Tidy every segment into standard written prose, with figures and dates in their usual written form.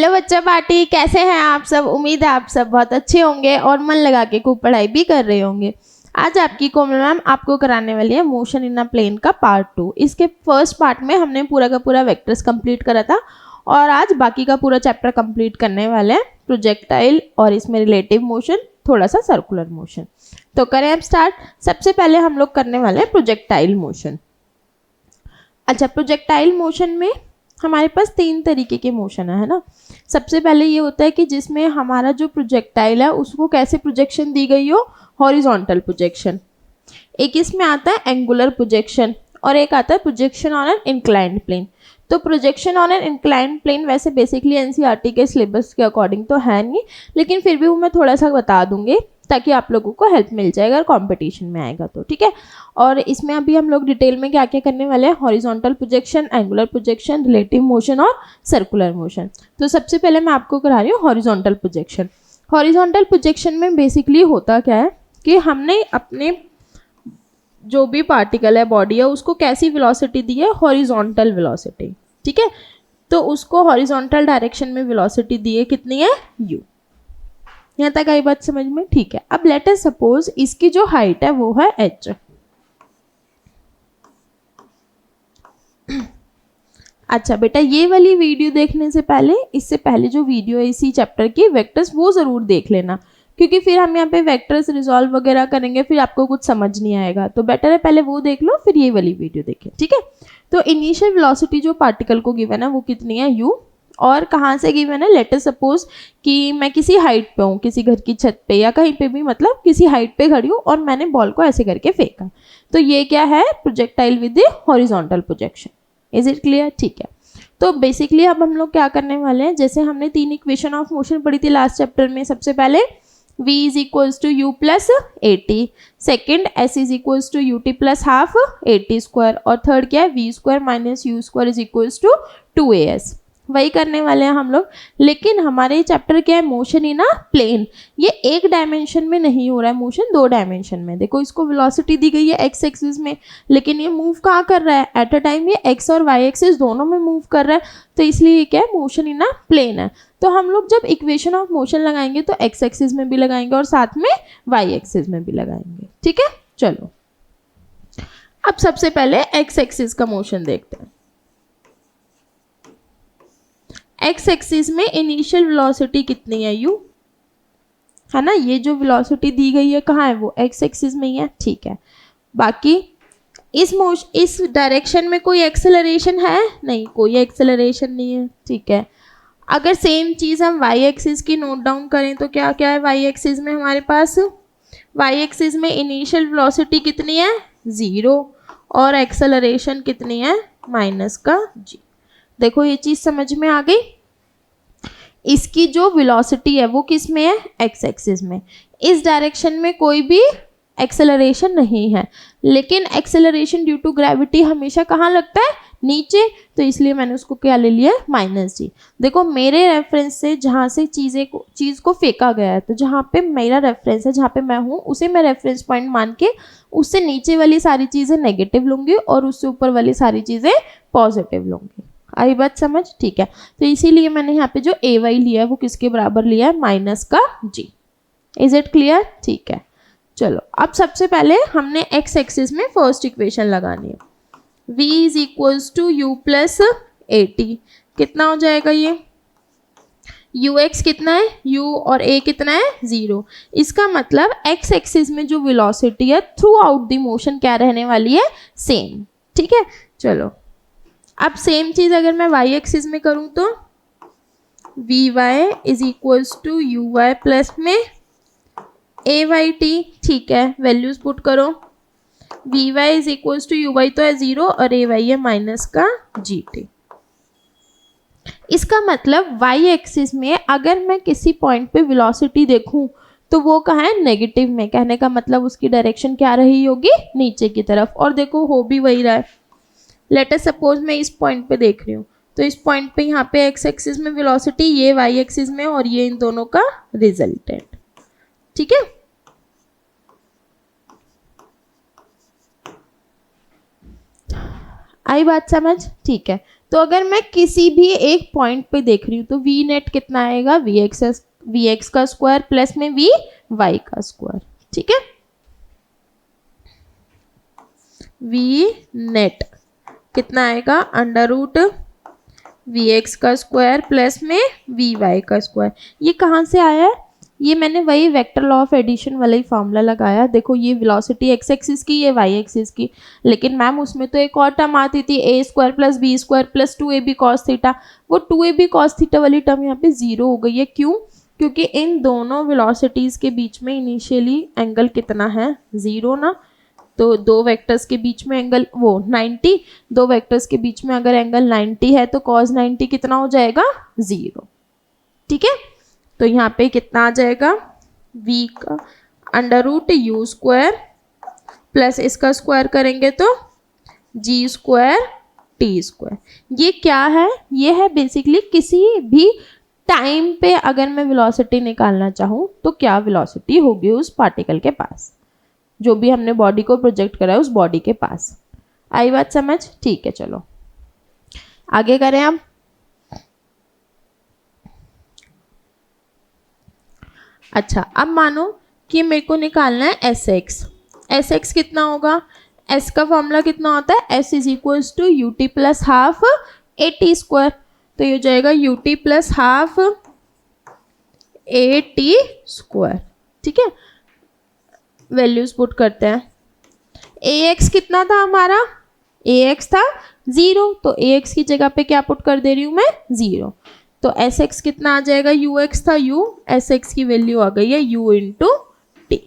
Hello बच्चा party, कैसे हैं आप सब। उम्मीद है आप सब बहुत अच्छे होंगे और मन लगा के खूब पढ़ाई भी कर रहे होंगे। आज आपकी कोमल मैम आपको कराने वाली है मोशन इन अ प्लेन का पार्ट 2। इसके फर्स्ट पार्ट में हमने पूरा का पूरा वेक्टर्स कंप्लीट करा था और आज बाकी का पूरा चैप्टर कंप्लीट करने वाले हैं, प्रोजेक्टाइल और इसमें रिलेटिव मोशन, थोड़ा सा सर्कुलर मोशन। तो करें अब स्टार्ट। सबसे पहले हम लोग करने वाले हैं प्रोजेक्टाइल मोशन। अच्छा, प्रोजेक्टाइल मोशन में हमारे पास 3 तरीके के मोशन है ना। सबसे पहले ये होता है कि जिसमें हमारा जो प्रोजेक्टाइल है उसको कैसे प्रोजेक्शन दी गई हो, हॉरिजॉन्टल प्रोजेक्शन। एक इसमें आता है एंगुलर प्रोजेक्शन और एक आता है projection on an inclined plane. तो projection on an inclined plane वैसे बेसिकली एनसीईआरटी के सिलेबस के अकॉर्डिंग तो है नहीं, लेकिन फिर भी वो मैं थोड़ा सा बता दूंगी ताकि आप लोगों को हेल्प मिल जाएगा अगर कंपटीशन में आएगा तो, ठीक है। और इसमें अभी हम लोग डिटेल में क्या क्या करने वाले हैं, horizontal projection, angular projection, relative motion और सर्कुलर मोशन। तो सबसे पहले मैं आपको करा रही हूँ हॉरिजॉन्टल प्रोजेक्शन। हॉरिजॉन्टल प्रोजेक्शन में बेसिकली होता क्या है कि हमने अपने जो भी पार्टिकल है, बॉडी है, उसको कैसी वेलोसिटी दी है, हॉरिजॉन्टल वेलोसिटी, ठीक है। तो उसको हॉरिजॉन्टल डायरेक्शन में वेलोसिटी दी है, कितनी है, u। यहाँ तक आई बात समझ में, ठीक है। अब लेट अस सपोज इसकी जो हाइट है वो है h। अच्छा बेटा, ये वाली वीडियो देखने से पहले, इससे पहले जो वीडियो है इसी चैप्टर की वेक्टर्स, वो ज़रूर देख लेना, क्योंकि फिर हम यहाँ पे वेक्टर्स रिजॉल्व वगैरह करेंगे, फिर आपको कुछ समझ नहीं आएगा। तो बेटर है पहले वो देख लो फिर ये वाली वीडियो देखें, ठीक है। तो इनिशियल वेलोसिटी जो पार्टिकल को गिवन है वो कितनी है, u। और कहाँ से गिवन है, लेट अस सपोज कि मैं किसी हाइट पे हूँ, किसी घर की छत पे या कहीं पे भी, मतलब किसी हाइट पे खड़ी हूँ और मैंने बॉल को ऐसे करके फेंका। तो ये क्या है, projectile with the horizontal projection. Is it clear, ठीक है। तो बेसिकली अब हम लोग क्या करने वाले हैं, जैसे हमने 3 इक्वेशन ऑफ मोशन पढ़ी थी लास्ट चैप्टर में। सबसे पहले v is equals to u plus a t, second s is equals to u t plus half a t square, और थर्ड क्या है, v square minus u square is equals to 2as। वही करने वाले हैं हम लोग। लेकिन हमारे चैप्टर क्या है, मोशन इन अ प्लेन। ये एक डायमेंशन में नहीं हो रहा है मोशन, 2 डायमेंशन में। देखो इसको वेलोसिटी दी गई है x एक्सिस में, लेकिन ये मूव कहाँ कर रहा है, एट अ टाइम ये x और y एक्सिस दोनों में मूव कर रहा है। तो इसलिए ये क्या है, मोशन इन अ प्लेन है। तो हम लोग जब इक्वेशन ऑफ मोशन लगाएंगे तो x एक्सिस में भी लगाएंगे और साथ में y एक्सिस में भी लगाएंगे, ठीक है। चलो अब सबसे पहले x एक्सिस का मोशन देखते हैं। x एक्सिस में इनिशियल वेलोसिटी कितनी है, u, है ना। ये जो वेलोसिटी दी गई है कहाँ है, वो x एक्सिस में ही है, ठीक है। बाकी इस डायरेक्शन में कोई एक्सेलरेशन है नहीं, कोई एक्सेलरेशन नहीं है, ठीक है। अगर सेम चीज़ हम y एक्सिस की नोट डाउन करें तो क्या क्या है, y एक्सिस में हमारे पास, y एक्सिस में इनिशियल वेलोसिटी कितनी है, 0, और एक्सेलरेशन कितनी है, माइनस का g। देखो ये चीज़ समझ में आ गई। इसकी जो वेलोसिटी है वो किस में है, x एक्सिस में। इस डायरेक्शन में कोई भी एक्सेलरेशन नहीं है, लेकिन एक्सेलरेशन ड्यू टू ग्रेविटी हमेशा कहाँ लगता है, नीचे। तो इसलिए मैंने उसको क्या ले लिया, माइनस जी। देखो मेरे रेफरेंस से जहाँ से चीज़ को फेंका गया है, तो जहाँ पे मेरा रेफरेंस है, जहाँ पे मैं हूँ, उसे मैं रेफरेंस पॉइंट मान के उससे नीचे वाली सारी चीज़ें नेगेटिव लूँगी और उससे ऊपर वाली सारी चीज़ें पॉजिटिव लूँगी। आई बात समझ, ठीक है। तो इसीलिए मैंने यहाँ पे जो ए वाई लिया है वो किसके बराबर लिया है, माइनस का जी। इज इट क्लियर, ठीक है। चलो अब सबसे पहले हमने x एक्सिस में फर्स्ट इक्वेशन लगानी है। v is equals to u plus a t, कितना हो जाएगा ये, ux कितना है, u, और a कितना है, 0। इसका मतलब x एक्सिस में जो वेलोसिटी है थ्रू आउट द मोशन क्या रहने वाली है, सेम, ठीक है। चलो अब सेम चीज़ अगर मैं y एक्सिस में करूँ तो vy is equals to u y plus में ए वाई टी, ठीक है। वैल्यूज पुट करो, v y is equals to u y तो है 0 और ए वाई है माइनस का जी टी। इसका मतलब y एक्सिस में अगर मैं किसी पॉइंट पे वेलोसिटी देखूं तो वो कहाँ है, नेगेटिव में। कहने का मतलब उसकी डायरेक्शन क्या रही होगी, नीचे की तरफ। और देखो हो भी वही रहा है। लेट अस सपोज मैं इस पॉइंट पे देख रही हूँ, तो इस पॉइंट पे यहाँ पे x एक्सिस में वेलोसिटी, ये y एक्सिस में, और ये इन दोनों का रिजल्टेंट, ठीक है। आई बात समझ, ठीक है। तो अगर मैं किसी भी एक पॉइंट पे देख रही हूँ तो वी नेट कितना आएगा, वी एक्स का स्क्वायर प्लस में वी वाई का स्क्वायर, ठीक है। वी नेट कितना आएगा, अंडर रूट वी एक्स का स्क्वायर प्लस में वी वाई का स्क्वायर। ये कहाँ से आया है, ये मैंने वही वेक्टर लॉ ऑफ एडिशन वाला ही फॉर्मूला लगाया। देखो ये वेलोसिटी एक्स एक्सिस की, ये वाई एक्सिस की, लेकिन मैम उसमें तो एक और टर्म आती थी a square plus b square plus 2ab cos theta. वो 2ab कॉस थीटा वाली टर्म यहाँ पे जीरो हो गई है। क्यों, क्योंकि इन दोनों वेलोसिटीज़ के बीच में इनिशियली एंगल कितना है, ज़ीरो ना। तो दो वेक्टर्स के बीच में एंगल वो 90, दो वेक्टर्स के बीच में अगर एंगल 90 है तो cos 90 कितना हो जाएगा, ज़ीरो, ठीक है। तो यहाँ पे कितना आ जाएगा, v का under root u square plus इसका स्क्वायर करेंगे तो जी स्क्वायर टी स्क्वायर। ये क्या है, ये है बेसिकली किसी भी टाइम पे अगर मैं वेलोसिटी निकालना चाहूँ तो क्या वेलोसिटी होगी उस पार्टिकल के पास, जो भी हमने बॉडी को प्रोजेक्ट करा है उस बॉडी के पास। आई बात समझ, ठीक है। चलो आगे करें हम। अच्छा, अब मानो कि मेरे को निकालना है एस एक्स। एस एक्स कितना होगा, एस का फॉर्मूला कितना होता है, s is equals to u t plus half a t square. तो ये हो जाएगा u t plus half a t square, ठीक है। वैल्यूज पुट करते हैं। ए एक्स कितना था हमारा, ए एक्स था 0, तो ए एक्स की जगह पे क्या पुट कर दे रही हूँ मैं, 0। तो एस एक्स कितना आ जाएगा, यू एक्स था यू, एस एक्स की वैल्यू आ गई है यू इंटू टी,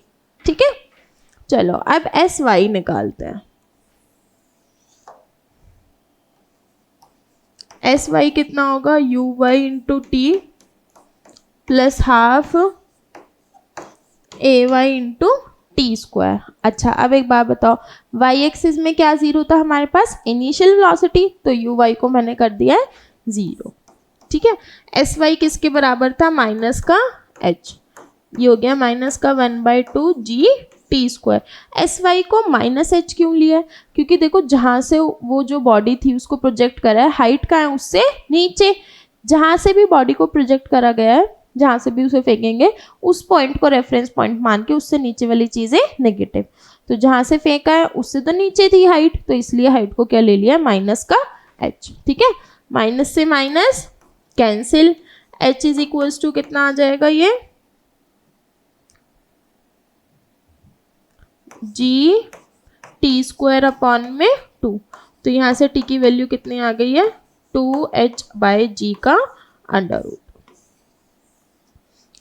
ठीक है। चलो अब एस वाई निकालते हैं। एस वाई कितना होगा, u y into t plus half a y into t square. अच्छा, अब एक बात बताओ, वाई एक्सिस में क्या जीरो था हमारे पास, इनिशियल वेलोसिटी, तो यू वाई को मैंने कर दिया है 0, ठीक है। एस वाई किसके बराबर था, माइनस का एच, ये हो गया माइनस का 1/2 g t square. S y को माइनस एच क्यों लिया है, क्योंकि देखो जहाँ से वो जो बॉडी थी उसको प्रोजेक्ट करा है, हाइट का है उससे नीचे, जहाँ से भी बॉडी को प्रोजेक्ट करा गया है, जहाँ से भी उसे फेंकेंगे उस पॉइंट को रेफरेंस पॉइंट मान के उससे नीचे वाली चीज़ें नेगेटिव। तो जहाँ से फेंका है उससे तो नीचे थी हाइट, तो इसलिए हाइट को क्या ले लिया, माइनस का एच, ठीक है। माइनस से minus cancel, h is equals to कितना आ जाएगा, ये जी टी स्क्वायर अपॉन में 2। तो यहाँ से टी की वैल्यू कितनी आ गई है, 2h/g का अंडर रूट।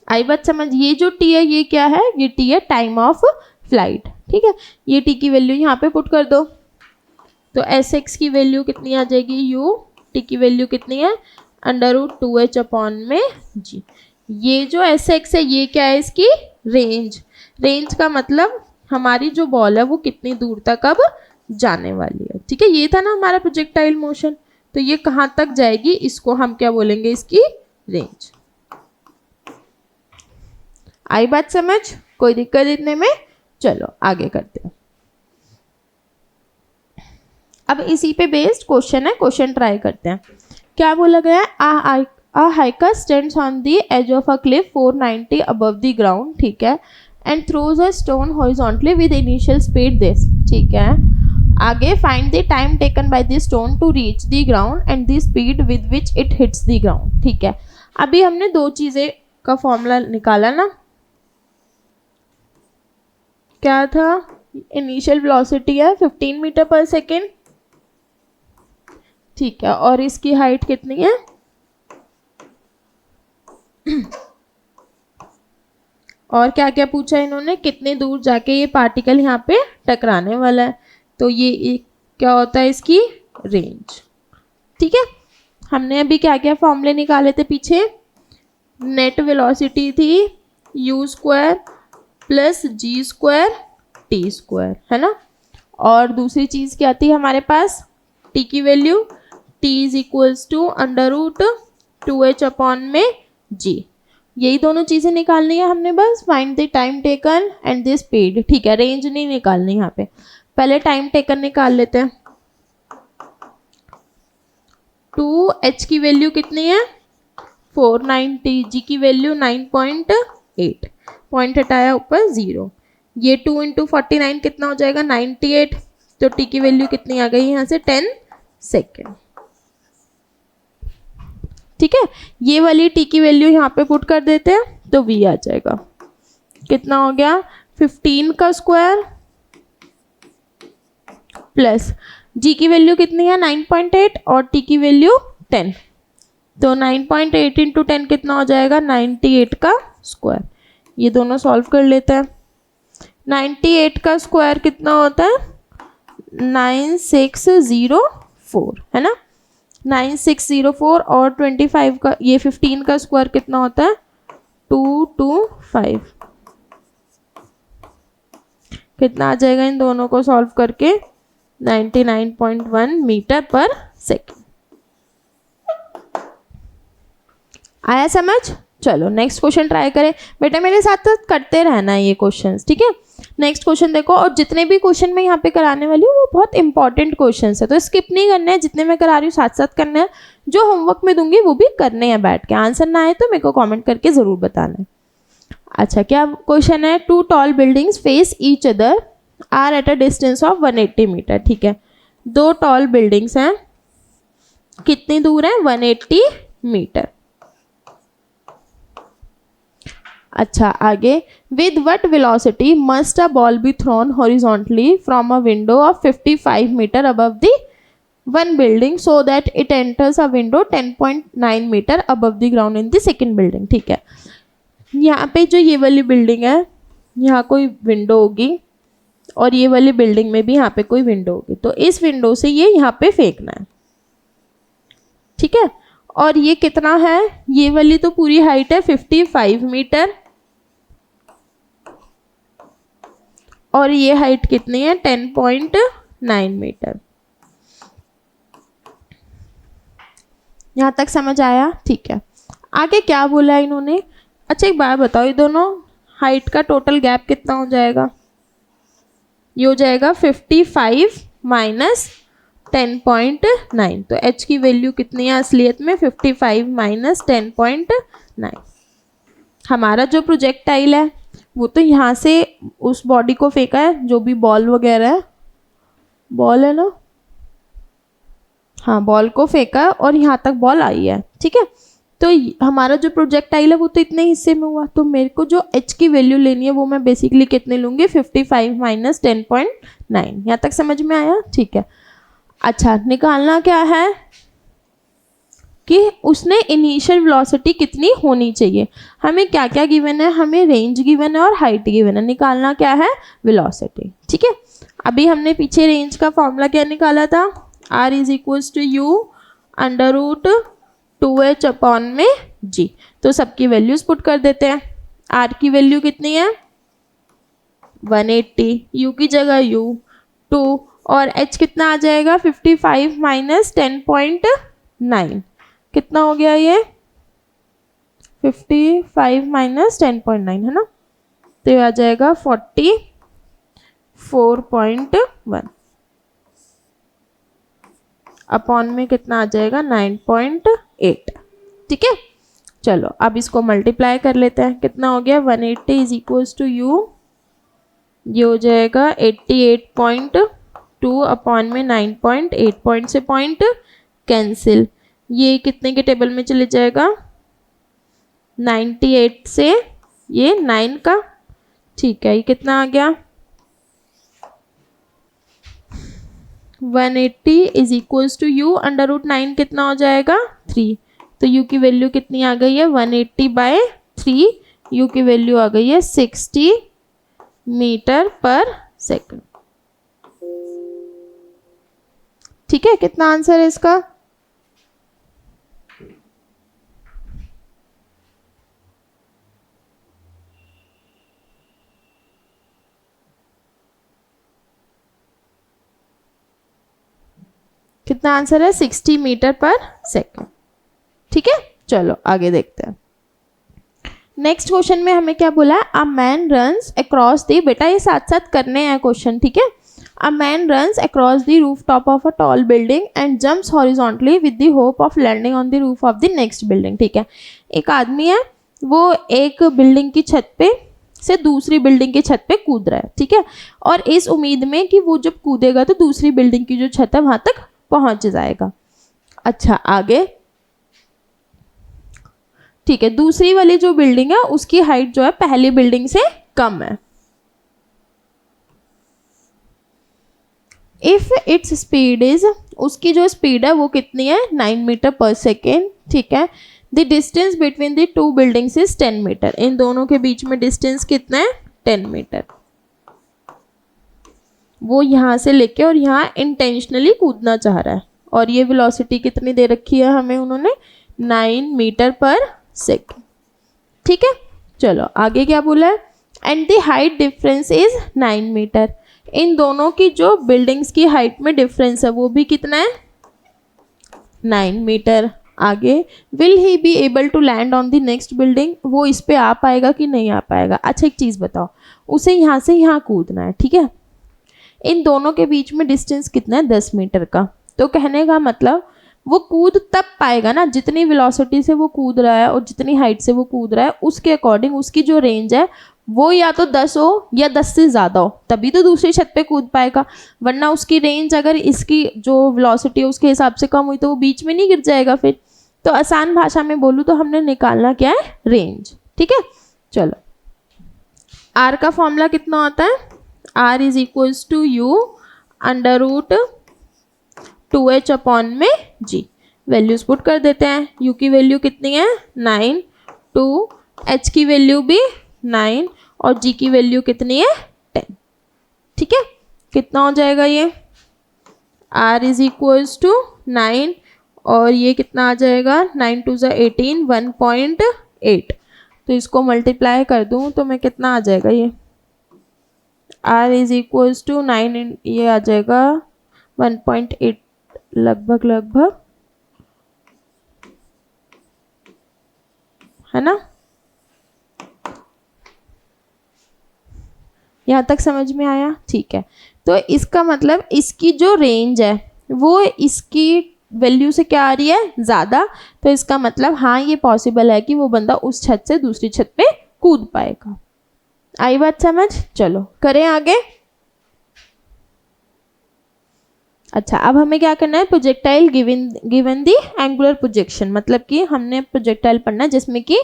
आई बात समझ, ये जो टी है ये क्या है, ये टी है टाइम ऑफ फ्लाइट, ठीक है। ये टी की वैल्यू यहाँ पे पुट कर दो, तो एस एक्स की वैल्यू कितनी आ जाएगी, यू, टी की वैल्यू कितनी है, अंडर रूट 2h अपॉन में जी। ये जो एस एक्स है ये क्या है, इसकी रेंज। रेंज का मतलब हमारी जो बॉल है वो कितनी दूर तक अब जाने वाली है, ठीक है। ये था ना हमारा प्रोजेक्टाइल मोशन, तो ये कहाँ तक जाएगी, इसको हम क्या बोलेंगे, इसकी रेंज। आई बात समझ, कोई दिक्कत इतने में। चलो आगे करते हैं। अब इसी पे बेस्ड क्वेश्चन है, क्वेश्चन ट्राई करते हैं। क्या बोला गया है, a hiker stands on the edge of a cliff 490 above the ground, ठीक है, and throws a stone horizontally with initial speed this, ठीक है। आगे find the time taken by the stone to reach the ground and the speed with which it hits the ground, ठीक है। अभी हमने दो चीज़ें का फॉर्मूला निकाला ना, क्या था, इनिशियल वेलोसिटी है 15 मीटर पर सेकेंड, ठीक है, और इसकी हाइट कितनी है, और क्या क्या पूछा इन्होंने, कितने दूर जाके ये पार्टिकल यहाँ पे टकराने वाला है, तो ये एक क्या होता है, इसकी रेंज, ठीक है। हमने अभी क्या क्या फॉर्मूले निकाले थे पीछे, नेट वेलोसिटी थी u square plus g square t square, है ना। और दूसरी चीज़ क्या थी हमारे पास, टी की value, t is equals to under root 2h upon में जी। यही दोनों चीज़ें निकालनी है हमने बस। Find the time taken and the speed, ठीक है, रेंज नहीं निकालनी यहाँ पे, पहले टाइम टेकन निकाल लेते हैं। 2, h की वैल्यू कितनी है 490, g की वैल्यू 9.8, पॉइंट हटाया ऊपर 0, ये 2 × 49 कितना हो जाएगा 98, तो t की वैल्यू कितनी आ गई यहाँ से 10 सेकेंड। ठीक है, ये वाली t की वैल्यू यहाँ पे पुट कर देते हैं तो v आ जाएगा, कितना हो गया 15 का स्क्वायर प्लस g की वैल्यू कितनी है 9.8 और t की वैल्यू 10, तो 9.8 × 10 कितना हो जाएगा 98 का स्क्वायर। ये दोनों सॉल्व कर लेते हैं। 98 का स्क्वायर कितना होता है 9604, है ना, 9604, और 25 का ये 15 का स्क्वायर कितना होता है 225, कितना आ जाएगा इन दोनों को सॉल्व करके 99.1 मीटर पर सेकेंड। आया समझ? चलो नेक्स्ट क्वेश्चन ट्राई करें। बेटा मेरे साथ साथ करते रहना है ये क्वेश्चंस, ठीक है। नेक्स्ट क्वेश्चन देखो, और जितने भी क्वेश्चन मैं यहाँ पे कराने वाली हूँ वो बहुत इंपॉर्टेंट क्वेश्चंस है, तो स्किप नहीं करना है, जितने मैं करा रही हूँ साथ साथ करना है, जो होमवर्क में दूंगी वो भी करने हैं बैठ के। आंसर ना आए तो मेरे को कॉमेंट करके ज़रूर बताना है। अच्छा, क्या क्वेश्चन है, 2 tall buildings face each other are at a distance of 180 metre. ठीक है, 2 टॉल बिल्डिंग्स हैं, कितनी दूर है 180 मीटर। अच्छा, आगे, with what velocity must a ball be thrown horizontally from a window of 55 metre above the one building so that it enters a window 10.9 metre above the ground in the second building. ठीक है, यहाँ पे जो ये वाली building है, यहाँ कोई विंडो होगी और ये वाली बिल्डिंग में भी यहाँ पे कोई विंडो होगी, तो इस विंडो से ये यहाँ पे फेंकना है। ठीक है, और ये कितना है, ये वाली तो पूरी हाइट है 55 मीटर और ये हाइट कितनी है 10.9 मीटर। यहाँ तक समझ आया? ठीक है, आगे क्या बोला है इन्होंने। अच्छा, एक बात बताओ, ये दोनों हाइट का टोटल गैप कितना हो जाएगा? ये हो जाएगा 55 माइनस 10.9, तो h की वैल्यू कितनी है असलियत में 55 माइनस 10.9। हमारा जो प्रोजेक्टाइल है वो तो यहाँ से उस बॉडी को फेंका है, जो भी बॉल वगैरह है, बॉल है ना, हाँ बॉल को फेंका और यहाँ तक बॉल आई है। ठीक है, तो हमारा जो प्रोजेक्टाइल है वो तो इतने हिस्से में हुआ, तो मेरे को जो h की वैल्यू लेनी है वो मैं बेसिकली कितने लूँगी 55 माइनस 10.9। यहाँ तक समझ में आया? ठीक है। अच्छा, निकालना क्या है कि उसने इनिशियल वेलोसिटी कितनी होनी चाहिए। हमें क्या क्या गिवन है, हमें रेंज गिवन है और हाइट गिवन है, निकालना क्या है वेलोसिटी। ठीक है, अभी हमने पीछे रेंज का फॉर्मूला क्या निकाला था, r is equals to u under root 2h upon में g, तो सबकी वैल्यूज पुट कर देते हैं। r की वैल्यू कितनी है 180, u की जगह u 2 और h कितना आ जाएगा 55 माइनस 10.9, कितना हो गया ये 55 माइनस 10.9 है ना, तो ये आ जाएगा 44.1 अपॉन में कितना आ जाएगा 9.8। ठीक है, चलो अब इसको मल्टीप्लाई कर लेते हैं, कितना हो गया 180 इज इक्वल्स टू यू, ये हो जाएगा 88.2 अपॉन में 9.8, पॉइंट से पॉइंट कैंसिल, ये कितने के टेबल में चले जाएगा 98 से ये 9 का। ठीक है, ये कितना आ गया 180 is equals to u under root 9 कितना हो जाएगा 3, तो u की वैल्यू कितनी आ गई है 180/3, u की वैल्यू आ गई है 60 मीटर पर सेकंड। ठीक है, कितना आंसर है इसका? कितना आंसर है 60 मीटर पर सेकंड। ठीक है, चलो आगे देखते हैं। नेक्स्ट क्वेश्चन में हमें क्या बोला है, a man runs across the, बेटा ये साथ साथ करने हैं क्वेश्चन। ठीक है, a man runs across the roof top of a tall building and jumps horizontally with the hope of landing on the roof of the next building. ठीक है, एक आदमी है, वो एक बिल्डिंग की छत पे से दूसरी बिल्डिंग की छत पे कूद रहा है। ठीक है, और इस उम्मीद में कि वो जब कूदेगा तो दूसरी बिल्डिंग की जो छत है वहां तक पहुंच जाएगा। अच्छा, आगे ठीक है, दूसरी वाली जो बिल्डिंग है उसकी हाइट जो है पहली बिल्डिंग से कम है। इफ इट्स स्पीड इज, उसकी जो स्पीड है वो कितनी है 9 मीटर पर सेकेंड। ठीक है, the distance between the two buildings is 10 metre. इन दोनों के बीच में डिस्टेंस कितना है 10 मीटर। वो यहाँ से लेके और यहाँ इंटेंशनली कूदना चाह रहा है और ये वेलोसिटी कितनी दे रखी है हमें उन्होंने 9 मीटर पर सेकेंड। ठीक है, चलो आगे क्या बोला है, and the height difference is 9 metre. इन दोनों की जो बिल्डिंग्स की हाइट में डिफरेंस है वो भी कितना है 9 मीटर। आगे, will he be able to land on the next building, वो इस पे आ पाएगा कि नहीं आ पाएगा। अच्छा, एक चीज़ बताओ, उसे यहाँ से यहाँ कूदना है। ठीक है, इन दोनों के बीच में डिस्टेंस कितना है 10 मीटर का। तो कहने का मतलब वो कूद तब पाएगा ना जितनी वेलोसिटी से वो कूद रहा है और जितनी हाइट से वो कूद रहा है उसके अकॉर्डिंग उसकी जो रेंज है वो या तो 10 हो या 10 से ज़्यादा हो, तभी तो दूसरी छत पे कूद पाएगा। वरना उसकी रेंज अगर इसकी जो वेलोसिटी है उसके हिसाब से कम हुई तो वो बीच में नहीं गिर जाएगा फिर। तो आसान भाषा में बोलूँ तो हमने निकालना क्या है रेंज। ठीक है, चलो आर का फॉर्मूला कितना होता है, r is equals to u under root 2h upon में जी। वैल्यूज पुट कर देते हैं, u की वैल्यू कितनी है 9, 2, h की वैल्यू भी 9 और g की वैल्यू कितनी है 10। ठीक है, कितना हो जाएगा ये, r इज इक्वल्स टू 9 और ये कितना आ जाएगा 9 2 ज़ा 18 1.8। तो इसको मल्टीप्लाई कर दूं तो मैं कितना आ जाएगा ये, r इज इक्वल्स टू 9 ये आ जाएगा 1.8 लगभग है ना। यहाँ तक समझ में आया। ठीक है, तो इसका मतलब इसकी जो रेंज है वो इसकी वैल्यू से क्या आ रही है ज़्यादा। तो इसका मतलब हाँ ये पॉसिबल है कि वो बंदा उस छत से दूसरी छत पे कूद पाएगा। आई बात समझ, चलो करें आगे। अच्छा, अब हमें क्या करना है, projectile given the angular projection, मतलब कि हमने प्रोजेक्टाइल पढ़ना है जिसमें कि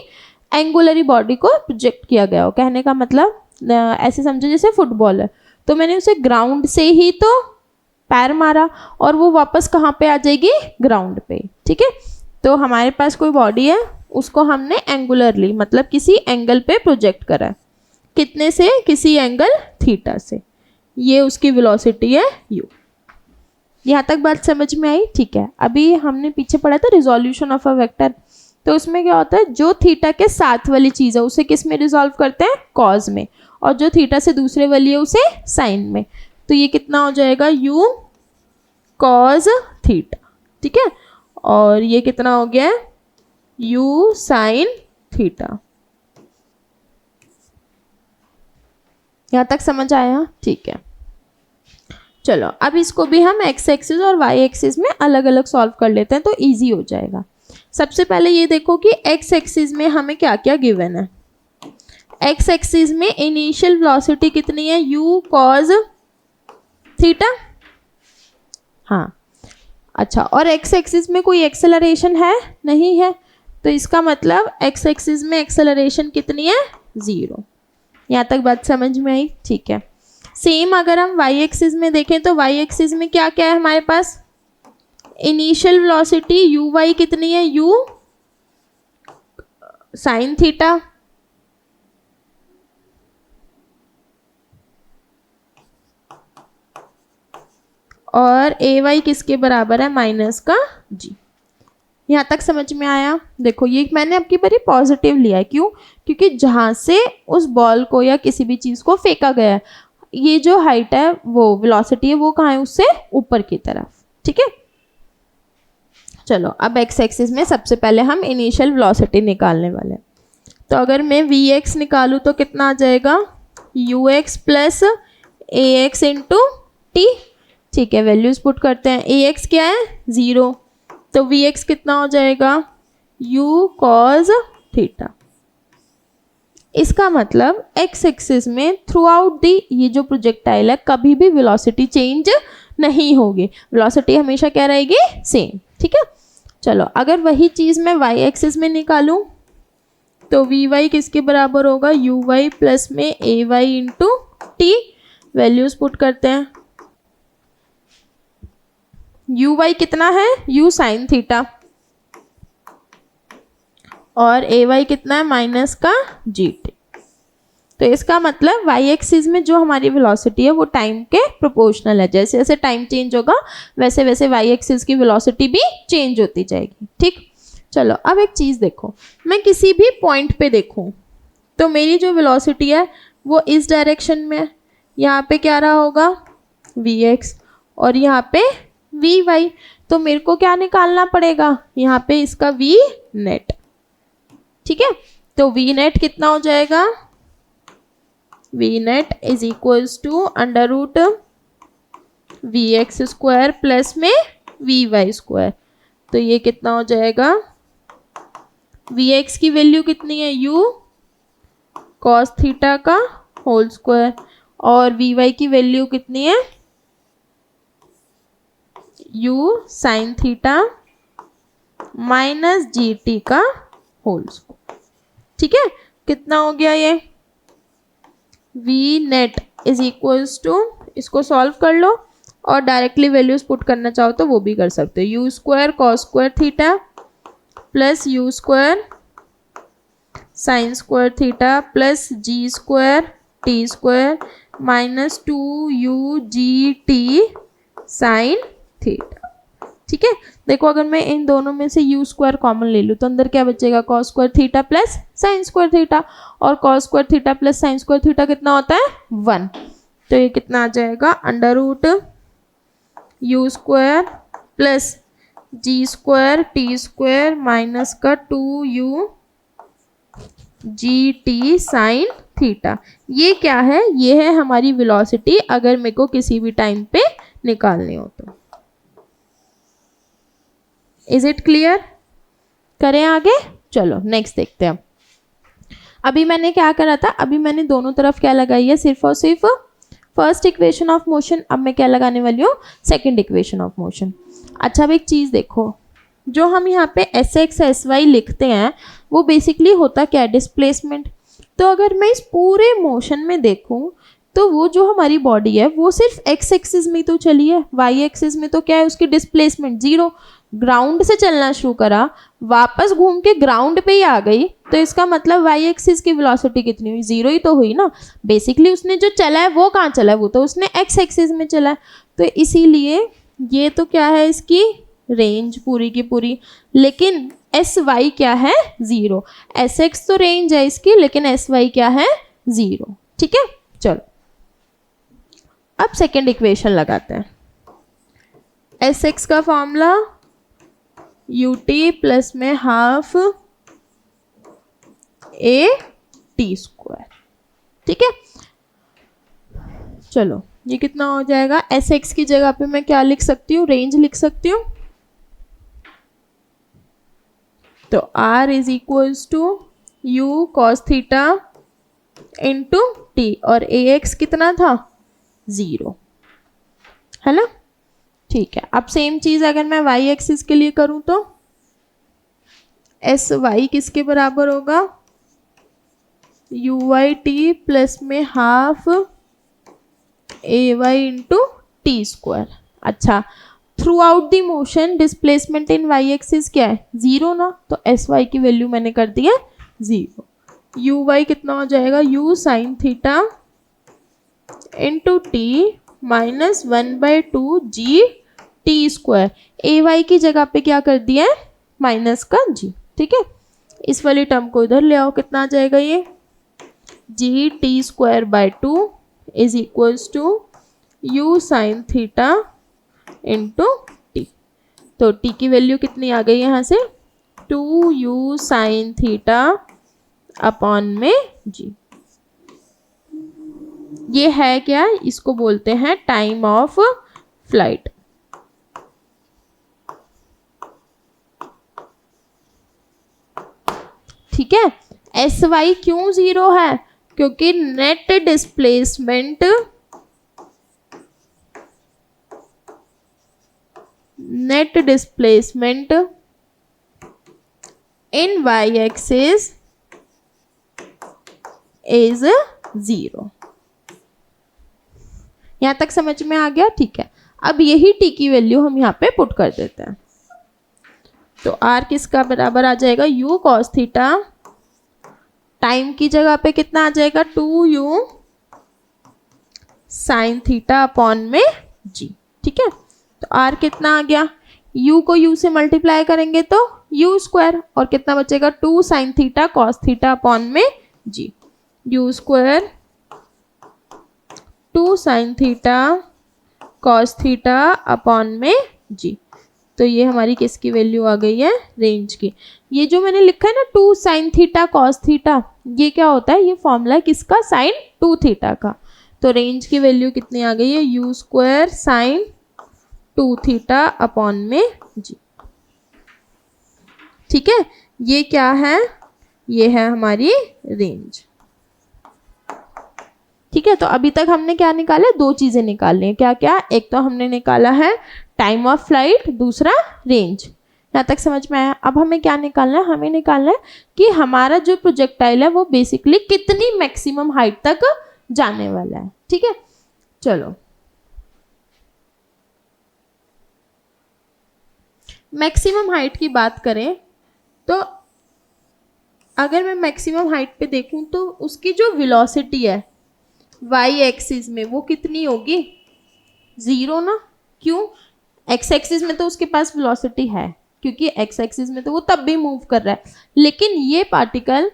एंगुलरी बॉडी को प्रोजेक्ट किया गया हो। कहने का मतलब ऐसे समझो जैसे फुटबॉल है, तो मैंने उसे ग्राउंड से ही तो पैर मारा और वो वापस कहाँ पे आ जाएगी ग्राउंड पे। ठीक है, तो हमारे पास कोई बॉडी है उसको हमने एंगुलरली मतलब किसी एंगल पे प्रोजेक्ट करा है, कितने से, किसी एंगल थीटा से। ये उसकी वेलोसिटी है u। यहाँ तक बात समझ में आई। ठीक है, अभी हमने पीछे पढ़ा था रिजोल्यूशन ऑफ अ वेक्टर, तो उसमें क्या होता है जो थीटा के साथ वाली चीज़ है उसे किस में रिजॉल्व करते हैं कॉज में, और जो थीटा से दूसरे वाली है उसे साइन में। तो ये कितना हो जाएगा u कॉज थीटा। ठीक है, और ये कितना हो गया u साइन थीटा। यहाँ तक समझ आया। ठीक है, चलो अब इसको भी हम x एक्सिस और y एक्सिस में अलग अलग सॉल्व कर लेते हैं तो इजी हो जाएगा। सबसे पहले ये देखो कि x एक्सिस में हमें क्या क्या गिवन है। x एक्सिस में इनिशियल वेलोसिटी कितनी है u कॉज थीटा। हाँ, अच्छा, और x एक्सिस में कोई एक्सेलरेशन है नहीं है, तो इसका मतलब x एक्सिस में एक्सेलरेशन कितनी है 0। यहाँ तक बात समझ में आई। ठीक है, सेम अगर हम y एक्सिस में देखें तो y एक्सिस में क्या क्या है हमारे पास, इनिशियल वेलोसिटी u y कितनी है u साइन थीटा, और ए वाई किसके बराबर है माइनस का जी। यहाँ तक समझ में आया। देखो ये मैंने आपकी बारी पॉजिटिव लिया है, क्यों, क्योंकि जहाँ से उस बॉल को या किसी भी चीज़ को फेंका गया है ये जो हाइट है वो वेलोसिटी है वो कहाँ है उससे ऊपर की तरफ। ठीक है, चलो अब एक्स एक्सिस में सबसे पहले हम इनिशियल वेलोसिटी निकालने वाले हैं। तो अगर मैं वी एक्स निकालूँ तो कितना आ जाएगा u x प्लस ए एक्स इंटू टी। ठीक है, वैल्यूज पुट करते हैं। ए एक्स क्या है 0, तो वी एक्स कितना हो जाएगा u cos थीटा। इसका मतलब एक्स एक्सिस में थ्रू आउट दी ये जो प्रोजेक्टाइल है कभी भी वेलोसिटी चेंज नहीं होगी, वेलोसिटी हमेशा क्या रहेगी सेम। ठीक है, चलो अगर वही चीज़ मैं वाई एक्सिस में निकालूं तो वी वाई किसके बराबर होगा यू वाई प्लस में a y into t. Values put करते हैं। यू वाई कितना है u साइन थीटा और ए वाई कितना है माइनस का जी टी। तो इसका मतलब वाई एक्सिस में जो हमारी वेलोसिटी है वो टाइम के प्रोपोर्शनल है। जैसे जैसे टाइम चेंज होगा वैसे वैसे वाई एक्सिस की वेलोसिटी भी चेंज होती जाएगी। ठीक, चलो अब एक चीज़ देखो, मैं किसी भी पॉइंट पे देखूं तो मेरी जो वेलोसिटी है वो इस डायरेक्शन में है। यहाँ पे क्या रहा होगा वी एक्स और यहाँ पे वी वाई। तो मेरे को क्या निकालना पड़ेगा यहाँ पे इसका वी नेट। ठीक है, तो वी नेट कितना हो जाएगा v net is equals to under root v x square plus में वी वाई स्क्वायर। तो ये कितना हो जाएगा वी एक्स की वैल्यू कितनी है u कॉस थीटा का होल स्क्वायर और वी वाई की वैल्यू कितनी है u sine theta minus g t का होल स्क्वायर। ठीक है, कितना हो गया ये v net is equals to, इसको सॉल्व कर लो और डायरेक्टली वैल्यूज पुट करना चाहो तो वो भी कर सकते हो। U square cos square theta plus u square sine square theta plus g square t square minus 2u g t sine theta. ठीक है, देखो अगर मैं इन दोनों में से यू स्क्वायर कॉमन ले लूँ तो अंदर क्या बचेगा cos square theta plus sine square theta और cos square theta plus sine square theta कितना होता है 1। तो ये कितना आ जाएगा under root u square plus g square t square minus का 2u g t sine theta. ये क्या है ये है हमारी वेलोसिटी अगर मेरे को किसी भी टाइम पे निकालनी हो तो। Is it clear? करें आगे, चलो नेक्स्ट देखते हैं। अभी मैंने क्या करा था, अभी मैंने दोनों तरफ क्या लगाई है सिर्फ और सिर्फ फर्स्ट इक्वेशन ऑफ मोशन। अब मैं क्या लगाने वाली हूँ सेकंड इक्वेशन ऑफ मोशन। अच्छा अब एक चीज़ देखो, जो हम यहाँ पे एस एक्स एस वाई लिखते हैं वो बेसिकली होता क्या है डिस्प्लेसमेंट। तो अगर मैं इस पूरे मोशन में देखूँ तो वो जो हमारी बॉडी है वो सिर्फ एक्स एक्सिस में तो चली है, वाई एक्सिस में तो क्या है उसकी डिस्प्लेसमेंट 0। ग्राउंड से चलना शुरू करा वापस घूम के ग्राउंड पे ही आ गई तो इसका मतलब वाई एक्सिस की वेलोसिटी कितनी हुई 0 ही तो हुई ना। बेसिकली उसने जो चला है वो कहाँ चला है वो तो उसने एक्स एक्सिस में चला है। तो इसीलिए ये तो क्या है इसकी रेंज पूरी की पूरी, लेकिन एस वाई क्या है 0। एस एक्स तो रेंज है इसकी लेकिन एस वाई क्या है 0। ठीक है, चलो अब सेकेंड इक्वेशन लगाते हैं। एस एक्स का फॉर्मूला यू टी प्लस में हाफ ए टी स्क्वायर। ठीक है, चलो ये कितना हो जाएगा एस एक्स की जगह पे मैं क्या लिख सकती हूँ रेंज लिख सकती हूँ। तो r is equals to u cos theta into t और ए एक्स कितना था 0 है ना। ठीक है, अब सेम चीज़ अगर मैं y एक्सिस के लिए करूं तो एस वाई किसके बराबर होगा यू वाई टी प्लस में half a y into t square. अच्छा throughout the motion displacement in y axis क्या है 0 ना, तो एस वाई की वैल्यू मैंने कर दी है 0। यू वाई कितना हो जाएगा u sine theta into t minus 1/2 g t square. A y की जगह पे क्या कर दिया है माइनस का जी। ठीक है, इस वाली टर्म को इधर ले आओ, कितना आ जाएगा ये g t square by 2 is equals to u sine theta into t. तो टी की वैल्यू कितनी आ गई यहाँ से 2u साइन थीटा अपॉन में जी। ये है क्या, इसको बोलते हैं टाइम ऑफ फ्लाइट। ठीक है, एस वाई क्यों 0 है, क्योंकि net displacement in y axis is 0। यहां तक समझ में आ गया? ठीक है, अब यही टी की वैल्यू हम यहाँ पे पुट कर देते हैं। तो आर किसका बराबर आ जाएगा, यू कॉस थीटा, टाइम की जगह पे कितना आ जाएगा, 2u साइन थीटा अपॉन में जी। ठीक है, तो आर कितना आ गया, u को u से मल्टीप्लाई करेंगे तो u स्क्वायर, और कितना बचेगा, 2 sine theta cos theta upon में जी, u square 2 sine theta cos theta upon में जी। तो ये हमारी किसकी वैल्यू आ गई है, रेंज की। ये जो मैंने लिखा है ना 2 साइन थीटा कॉस थीटा, ये क्या होता है, ये फॉर्मूला है किसका, साइन 2 थीटा का। तो रेंज की वैल्यू कितनी आ गई है, you square sine 2 theta upon में जी। ठीक है, ये क्या है, ये है हमारी रेंज। ठीक है, तो अभी तक हमने क्या निकाला, 2 चीजें निकाली हैं। क्या क्या, एक तो हमने निकाला है टाइम ऑफ फ्लाइट, दूसरा रेंज। यहाँ तक समझ में आया? अब हमें क्या निकालना है, हमें निकालना है कि हमारा जो प्रोजेक्टाइल है वो बेसिकली कितनी मैक्सिमम हाइट तक जाने वाला है। ठीक है, चलो मैक्सिमम हाइट की बात करें तो अगर मैं मैक्सिमम हाइट पे देखूं तो उसकी जो वेलोसिटी है वाई एक्सिस में वो कितनी होगी, 0 ना। क्यों, एक्स एक्सिस में तो उसके पास वेलोसिटी है, क्योंकि एक्स एक्सिस में तो वो तब भी मूव कर रहा है, लेकिन ये पार्टिकल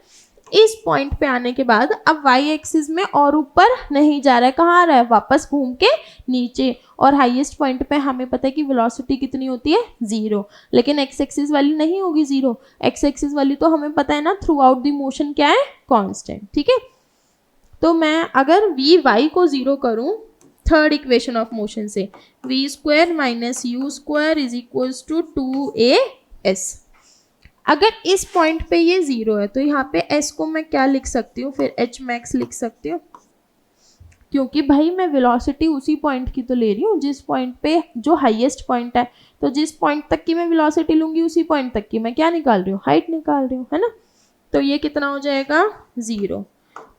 इस पॉइंट पे आने के बाद अब वाई एक्सिस में और ऊपर नहीं जा रहा है, कहाँ आ रहा है, वापस घूम के नीचे। और हाईएस्ट पॉइंट पे हमें पता है कि वेलोसिटी कितनी होती है, 0, लेकिन एक्स एक्सिस वाली नहीं होगी 0। एक्स एक्सिस वाली तो हमें पता है ना, थ्रू आउट द मोशन क्या है, कांस्टेंट। ठीक है, तो मैं अगर वी वाई को 0 करूं थर्ड इक्वेशन ऑफ मोशन से, v square minus u square is equals to 2as। अगर इस पॉइंट पे ये 0 है तो यहाँ पे s को मैं क्या लिख सकती हूँ, फिर h मैक्स लिख सकती हूँ, क्योंकि भाई मैं वेलोसिटी उसी पॉइंट की तो ले रही हूँ जिस पॉइंट पे जो हाईएस्ट पॉइंट है। तो जिस पॉइंट तक की मैं वेलोसिटी लूंगी उसी पॉइंट तक की मैं क्या निकाल रही हूँ, हाइट निकाल रही हूँ, है ना। तो ये कितना हो जाएगा, 0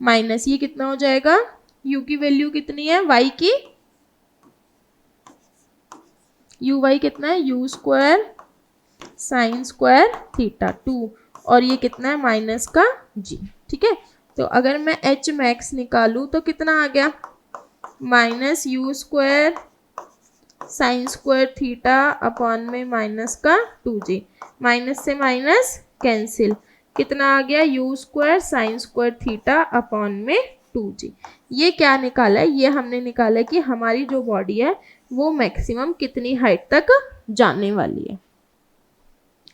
माइनस ये कितना हो जाएगा, u की वैल्यू कितनी है, y की, u y कितना है, u square sine square theta 2, और ये कितना है माइनस का g। ठीक है, तो अगर मैं h मैक्स निकालूं तो कितना आ गया, minus u square sine square theta upon में माइनस का 2g, माइनस से माइनस कैंसिल, कितना आ गया, you square sine square theta upon में 2g। ये क्या निकाला है, ये हमने निकाला है कि हमारी जो बॉडी है वो मैक्सिमम कितनी हाइट तक जाने वाली है।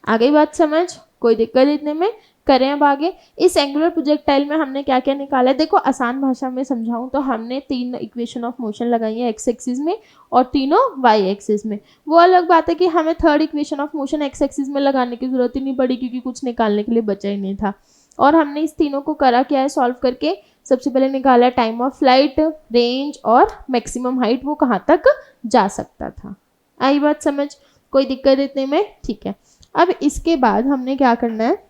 आ गई बात समझ, कोई दिक्कत इतने में? करें अब आगे। इस एंगुलर प्रोजेक्टाइल में हमने क्या क्या निकाला है, देखो आसान भाषा में समझाऊं तो हमने 3 इक्वेशन ऑफ मोशन लगाई है एक्स एक्सिस में और तीनों वाई एक्सिस में। वो अलग बात है कि हमें third equation of motion x axis में लगाने की जरूरत ही नहीं पड़ी, क्योंकि कुछ निकालने के लिए बचा ही नहीं था। और हमने इस तीनों को करा क्या है, सॉल्व करके सबसे पहले निकाला टाइम ऑफ फ्लाइट, रेंज और मैक्सिमम हाइट, वो कहाँ तक जा सकता था। आई बात समझ, कोई दिक्कत इतने में? ठीक है, अब इसके बाद हमने क्या करना है,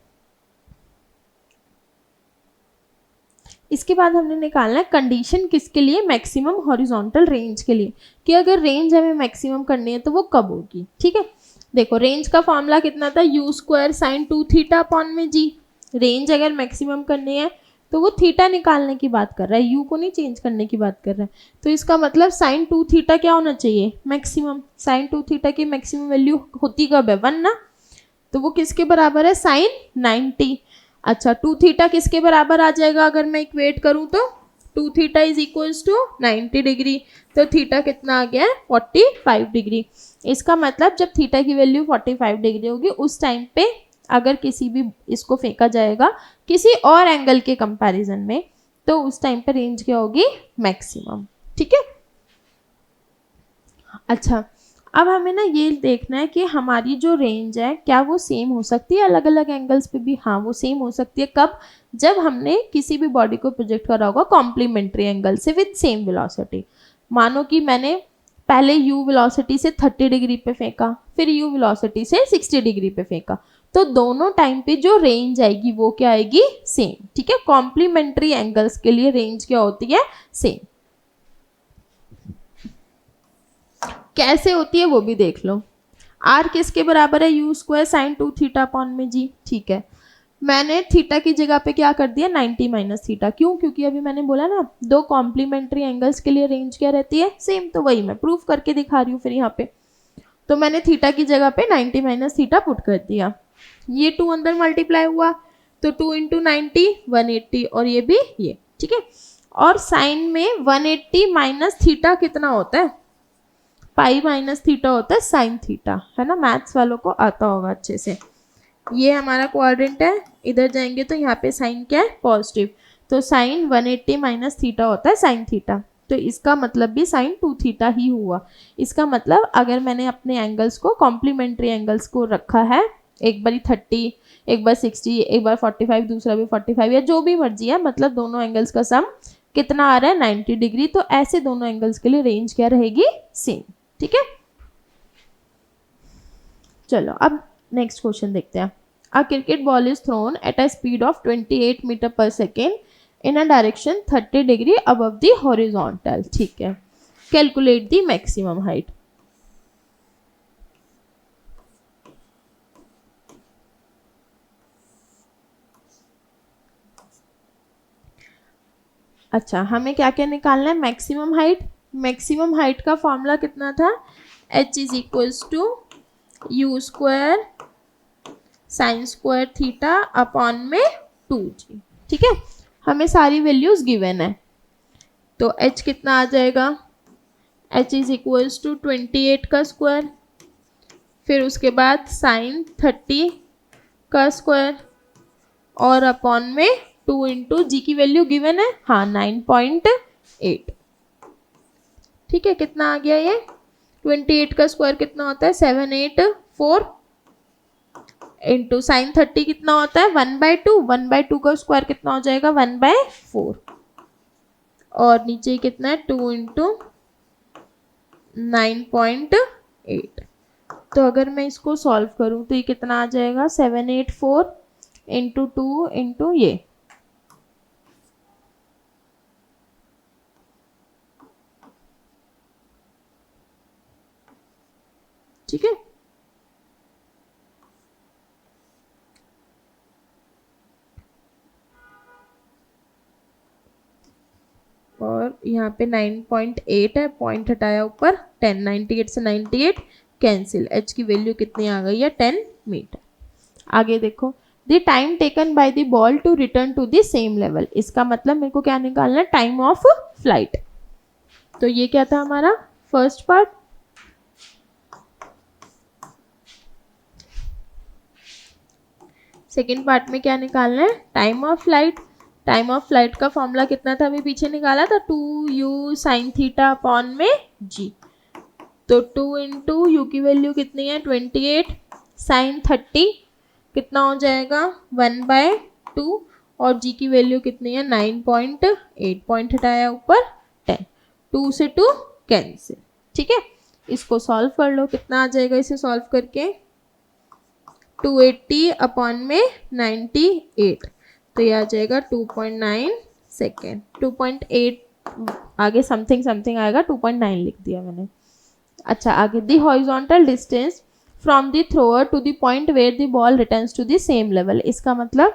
इसके बाद हमने निकालना है कंडीशन किसके लिए, मैक्सिमम हॉरिजॉन्टल रेंज के लिए, कि अगर रेंज हमें मैक्सिमम करनी है तो वो कब होगी। ठीक है, देखो रेंज का फॉर्मूला कितना था, you square sine 2 theta upon में जी। रेंज अगर मैक्सिमम करनी है तो वो थीटा निकालने की बात कर रहा है, यू को नहीं चेंज करने की बात कर रहा है। तो इसका मतलब साइन 2 थीटा क्या होना चाहिए, मैक्सिमम। साइन 2 थीटा की मैक्सिमम वैल्यू होती कब है, 1 ना। तो वो किसके बराबर है, साइन 90। अच्छा, 2 थीटा किसके बराबर आ जाएगा अगर मैं इक्वेट करूं तो, 2 theta is equals to 90 degree. तो थीटा कितना आ गया है, 45 डिग्री। इसका मतलब जब थीटा की वैल्यू 45 डिग्री होगी उस टाइम पे अगर किसी भी इसको फेंका जाएगा किसी और एंगल के कंपैरिजन में, तो उस टाइम पे रेंज क्या होगी, मैक्सिमम। ठीक है। अच्छा, अब हमें ना ये देखना है कि हमारी जो रेंज है क्या वो सेम हो सकती है अलग अलग एंगल्स पे भी। हाँ, वो सेम हो सकती है। कब? जब हमने किसी भी बॉडी को प्रोजेक्ट करा होगा कॉम्प्लीमेंट्री एंगल से विद सेम वेलोसिटी। मानो कि मैंने पहले u वेलोसिटी से 30 डिग्री पे फेंका, फिर u वेलोसिटी से 60 डिग्री पे फेंका, तो दोनों टाइम पे जो रेंज आएगी वो क्या आएगी, सेम। ठीक है। कॉम्प्लीमेंट्री एंगल्स के लिए रेंज क्या होती है, सेम। कैसे होती है वो भी देख लो। r किसके बराबर है, u square sine 2 theta upon में g। ठीक है, मैंने थीटा की जगह पे क्या कर दिया, 90 माइनस थीटा। क्यों? क्योंकि अभी मैंने बोला ना दो कॉम्प्लीमेंट्री एंगल्स के लिए रेंज क्या रहती है, सेम। तो वही मैं प्रूफ करके दिखा रही हूँ फिर यहाँ पे। तो मैंने थीटा की जगह पे 90 माइनस थीटा पुट कर दिया, ये 2 अंदर मल्टीप्लाई हुआ तो 2 इंटू 90 180, और ये भी ये। ठीक है। और साइन में 180 माइनस थीटा कितना होता है, पाई माइनस थीटा होता है साइन थीटा, है ना। मैथ्स वालों को आता होगा अच्छे से। ये हमारा क्वाड्रेंट है, इधर जाएंगे तो यहाँ पे साइन क्या है, पॉजिटिव। तो साइन 180 माइनस थीटा होता है साइन थीटा, तो इसका मतलब भी साइन 2 थीटा ही हुआ। इसका मतलब अगर मैंने अपने एंगल्स को कॉम्प्लीमेंट्री एंगल्स को रखा है, एक बार 30, एक बार 60, एक बार 45, दूसरा भी 45, या जो भी मर्जी है, मतलब दोनों एंगल्स का सम कितना आ रहा है, 90 डिग्री। तो ऐसे दोनों एंगल्स के लिए रेंज क्या रहेगी, सेम। ठीक है। चलो अब नेक्स्ट क्वेश्चन देखते हैं। A cricket ball is thrown at a speed of 28 metre per second in a direction 30 degree above the horizontal. ठीक है। Calculate the maximum height. अच्छा, हमें क्या क्या निकालना है, मैक्सिमम हाइट। मैक्सिमम हाइट का फॉर्मूला कितना था, h is equals to u square sine square theta upon में 2g। ठीक है। हमें सारी वैल्यूज गिवन है, तो h कितना आ जाएगा, h इज इक्वल्स टू 28 का स्क्वायर, फिर उसके बाद साइन 30 का स्क्वायर, और अपॉन में 2 इंटू जी की वैल्यू गिवन है, हाँ 9.8। ठीक है। कितना आ गया ये, 28 का स्क्वायर कितना होता है, 784, इंटू साइन 30 कितना होता है, 1/2। 1/2 का स्क्वायर कितना हो जाएगा, 1/4, और नीचे कितना है, 2 इंटू 9.8। तो अगर मैं इसको सॉल्व करूं तो ये कितना आ जाएगा, 784 इंटू 2 इंटू ये, ठीक है। और यहाँ पे 9.8 है, पॉइंट हटाया ऊपर, 10, 98 से 98 कैंसिल, h की वैल्यू कितनी आ गई है, 10 मीटर। आगे देखो, the time taken by the ball to return to the same level. इसका मतलब मेरे को क्या निकालना है, टाइम ऑफ फ्लाइट। तो ये क्या था हमारा फर्स्ट पार्ट। सेकेंड पार्ट में क्या निकालना है, time of flight. Time of flight का फॉर्मूला कितना था, अभी पीछे निकाला था, 2u साइन थीटा अपॉन में g। तो 2 इंटू यू की वैल्यू कितनी है, 28, साइन 30 कितना हो जाएगा, 1/2, और g की वैल्यू कितनी है, 9.8, पॉइंट हटाया ऊपर 10, 2 से 2 कैंसिल। ठीक है। इसको सॉल्व कर लो, कितना आ जाएगा इसे सॉल्व करके, 280 अपॉन में 98, तो ये आ जाएगा 2.9 सेकेंड। 2.8 आगे समथिंग समथिंग आएगा, 2.9 लिख दिया मैंने। अच्छा, आगे the horizontal distance from the thrower to the point where the ball returns to the same level. इसका मतलब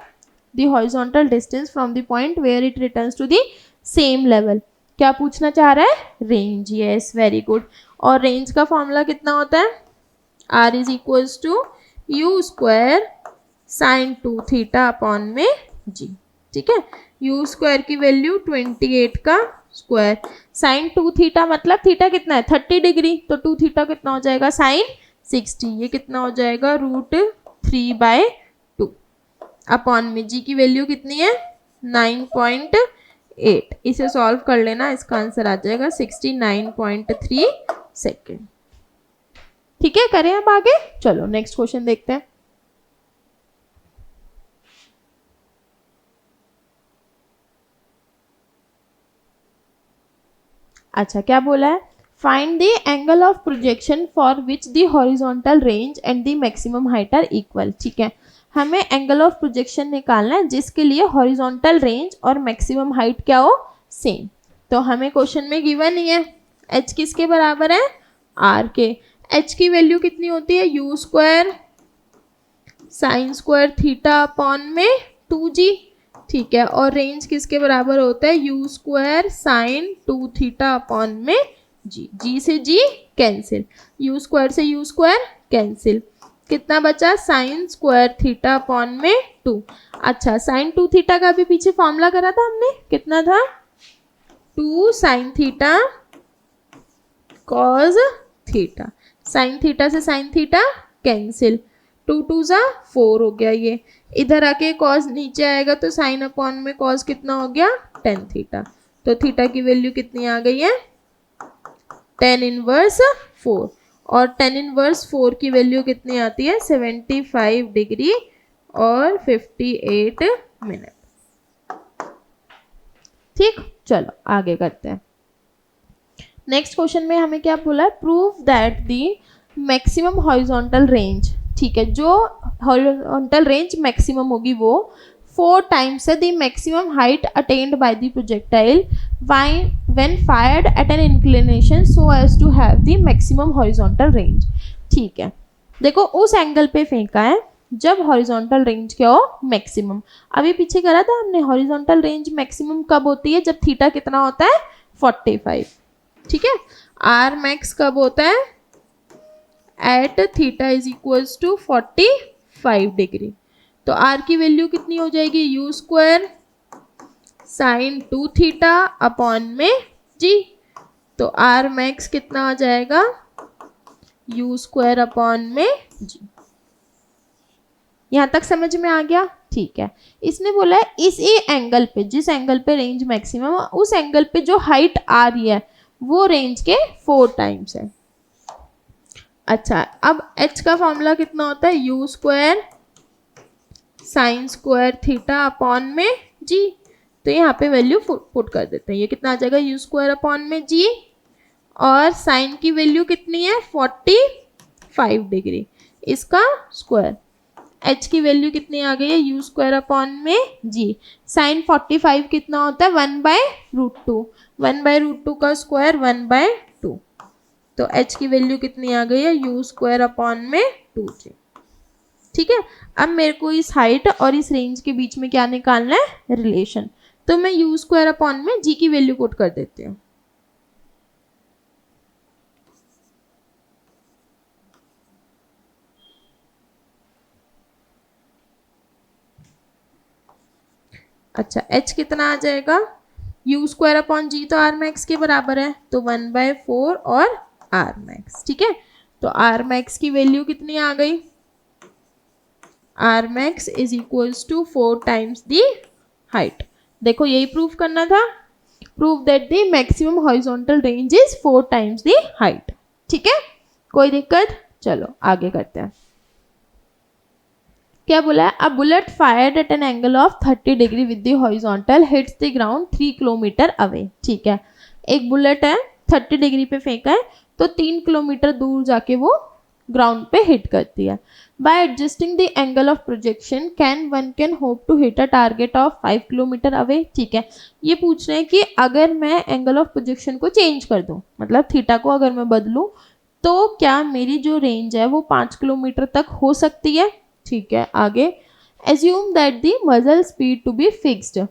the horizontal distance from the point where it returns to the same level. क्या पूछना चाह रहा है, रेंज। Yes, very good. और range का formula कितना होता है, r is equals to u square sine 2 theta upon में g। ठीक है। यू स्क्वायर की वैल्यू 28 का स्क्वायर, साइन 2 थीटा मतलब थीटा कितना है, 30 डिग्री, तो 2 थीटा कितना हो जाएगा, साइन 60, ये कितना हो जाएगा, √3/2, अपॉन में g की वैल्यू कितनी है, 9.8, 8। इसे सॉल्व कर लेना, इसका आंसर आ जाएगा 69.3 सेकेंड। ठीक है, करें अब आगे। चलो नेक्स्ट क्वेश्चन देखते हैं। अच्छा, क्या बोला है? Find the angle of projection for which the horizontal range and the maximum height are equal. ठीक है, हमें एंगल ऑफ प्रोजेक्शन निकालना है जिसके लिए हॉरिजॉन्टल रेंज और मैक्सिमम हाइट क्या हो, सेम। तो हमें क्वेश्चन में गिवन ही है h किसके बराबर है, r के। h की वैल्यू कितनी होती है, u square sine square theta upon में 2g। ठीक है, और रेंज किसके बराबर होता है, u square sine 2 theta upon में g। g से g कैंसिल, u स्क्वायर से u स्क्वायर कैंसिल, कितना बचा, साइन स्क्वायर थीटा अपॉन में 2। अच्छा, साइन 2 थीटा का भी पीछे फॉर्मूला करा था हमने, कितना था, 2 sine theta cos theta. Sine theta से साइन थीटा कैंसिल, 2 2 जा 4 हो गया। ये इधर आके कॉस नीचे आएगा तो साइन अपॉन में कॉस कितना हो गया, tan थीटा। तो थीटा की वैल्यू कितनी आ गई है, tan इनवर्स 4। और tan इनवर्स 4 की वैल्यू कितनी आती है, 75 डिग्री और 58 मिनट। ठीक, चलो आगे करते हैं। नेक्स्ट क्वेश्चन में हमें क्या बोला है, prove that the maximum horizontal range. ठीक है, जो हॉरिजॉन्टल रेंज मैक्सिमम होगी वो 4 टाइम्स है the maximum height attained by the projectile when fired at an inclination so as to have the maximum horizontal range. ठीक है, देखो उस एंगल पे फेंका है जब हॉरिजॉन्टल रेंज क्या हो, मैक्सिमम। अभी पीछे करा था हमने, हॉरिजॉन्टल रेंज मैक्सिमम कब होती है, जब थीटा कितना होता है, 45। ठीक है, आर मैक्स कब होता है, at theta is equals to 45 degree. तो आर की वैल्यू कितनी हो जाएगी, u square sine 2 theta upon में जी। तो आर मैक्स कितना आ जाएगा, यू स्क्वायर अपॉन में जी। यहां तक समझ में आ गया। ठीक है, इसने बोला है इस एंगल पे, जिस एंगल पे रेंज मैक्सिमम, उस एंगल पे जो हाइट आ रही है वो रेंज के 4 टाइम्स है। अच्छा, अब h का फॉर्मूला कितना होता है, you square sine square theta upon में g। तो यहाँ पे वैल्यू पुट कर देते हैं, ये कितना आ जाएगा, यू स्क्वायर अपॉन में g, और साइन की वैल्यू कितनी है, 45 डिग्री, इसका स्क्वायर। h की वैल्यू कितनी आ गई है, यू स्क्वायर अपॉन में g। साइन 45 कितना होता है, 1/√2, 1/√2 का स्क्वायर 1/2। तो h की वैल्यू कितनी आ गई है, यू स्क्वायर अपॉन में 2g। ठीक है, अब मेरे को इस हाइट और इस रेंज के बीच में क्या निकालना है, रिलेशन। तो मैं यू स्क्वायर अपॉन में g की वैल्यू पुट कर देती हूँ। अच्छा, h कितना आ जाएगा, यू स्क्वायर अपॉन जी तो आर मैक्स के बराबर है, तो 1/4 और आर मैक्स। ठीक है, तो आर मैक्स की वैल्यू कितनी आ गई, r max is equals to 4 times the height. देखो यही प्रूफ करना था, prove that the maximum horizontal range is 4 times the height. ठीक है, कोई दिक्कत। चलो आगे करते हैं। क्या बोला है, a bullet fired at an angle of 30 degree with the horizontal hits the ground 3 kilometre away. ठीक है, एक बुलेट है, 30 डिग्री पे फेंका है, तो 3 किलोमीटर दूर जाके वो ग्राउंड पे हिट करती है। By adjusting the angle of projection one can hope to hit a target of 5 kilometre away. ठीक है, ये पूछ रहे हैं कि अगर मैं एंगल ऑफ प्रोजेक्शन को चेंज कर दूं, मतलब थीटा को अगर मैं बदलूं, तो क्या मेरी जो रेंज है वो 5 किलोमीटर तक हो सकती है। ठीक है, आगे एज्यूम दैट दी मजल स्पीड टू बी फिक्स्ड।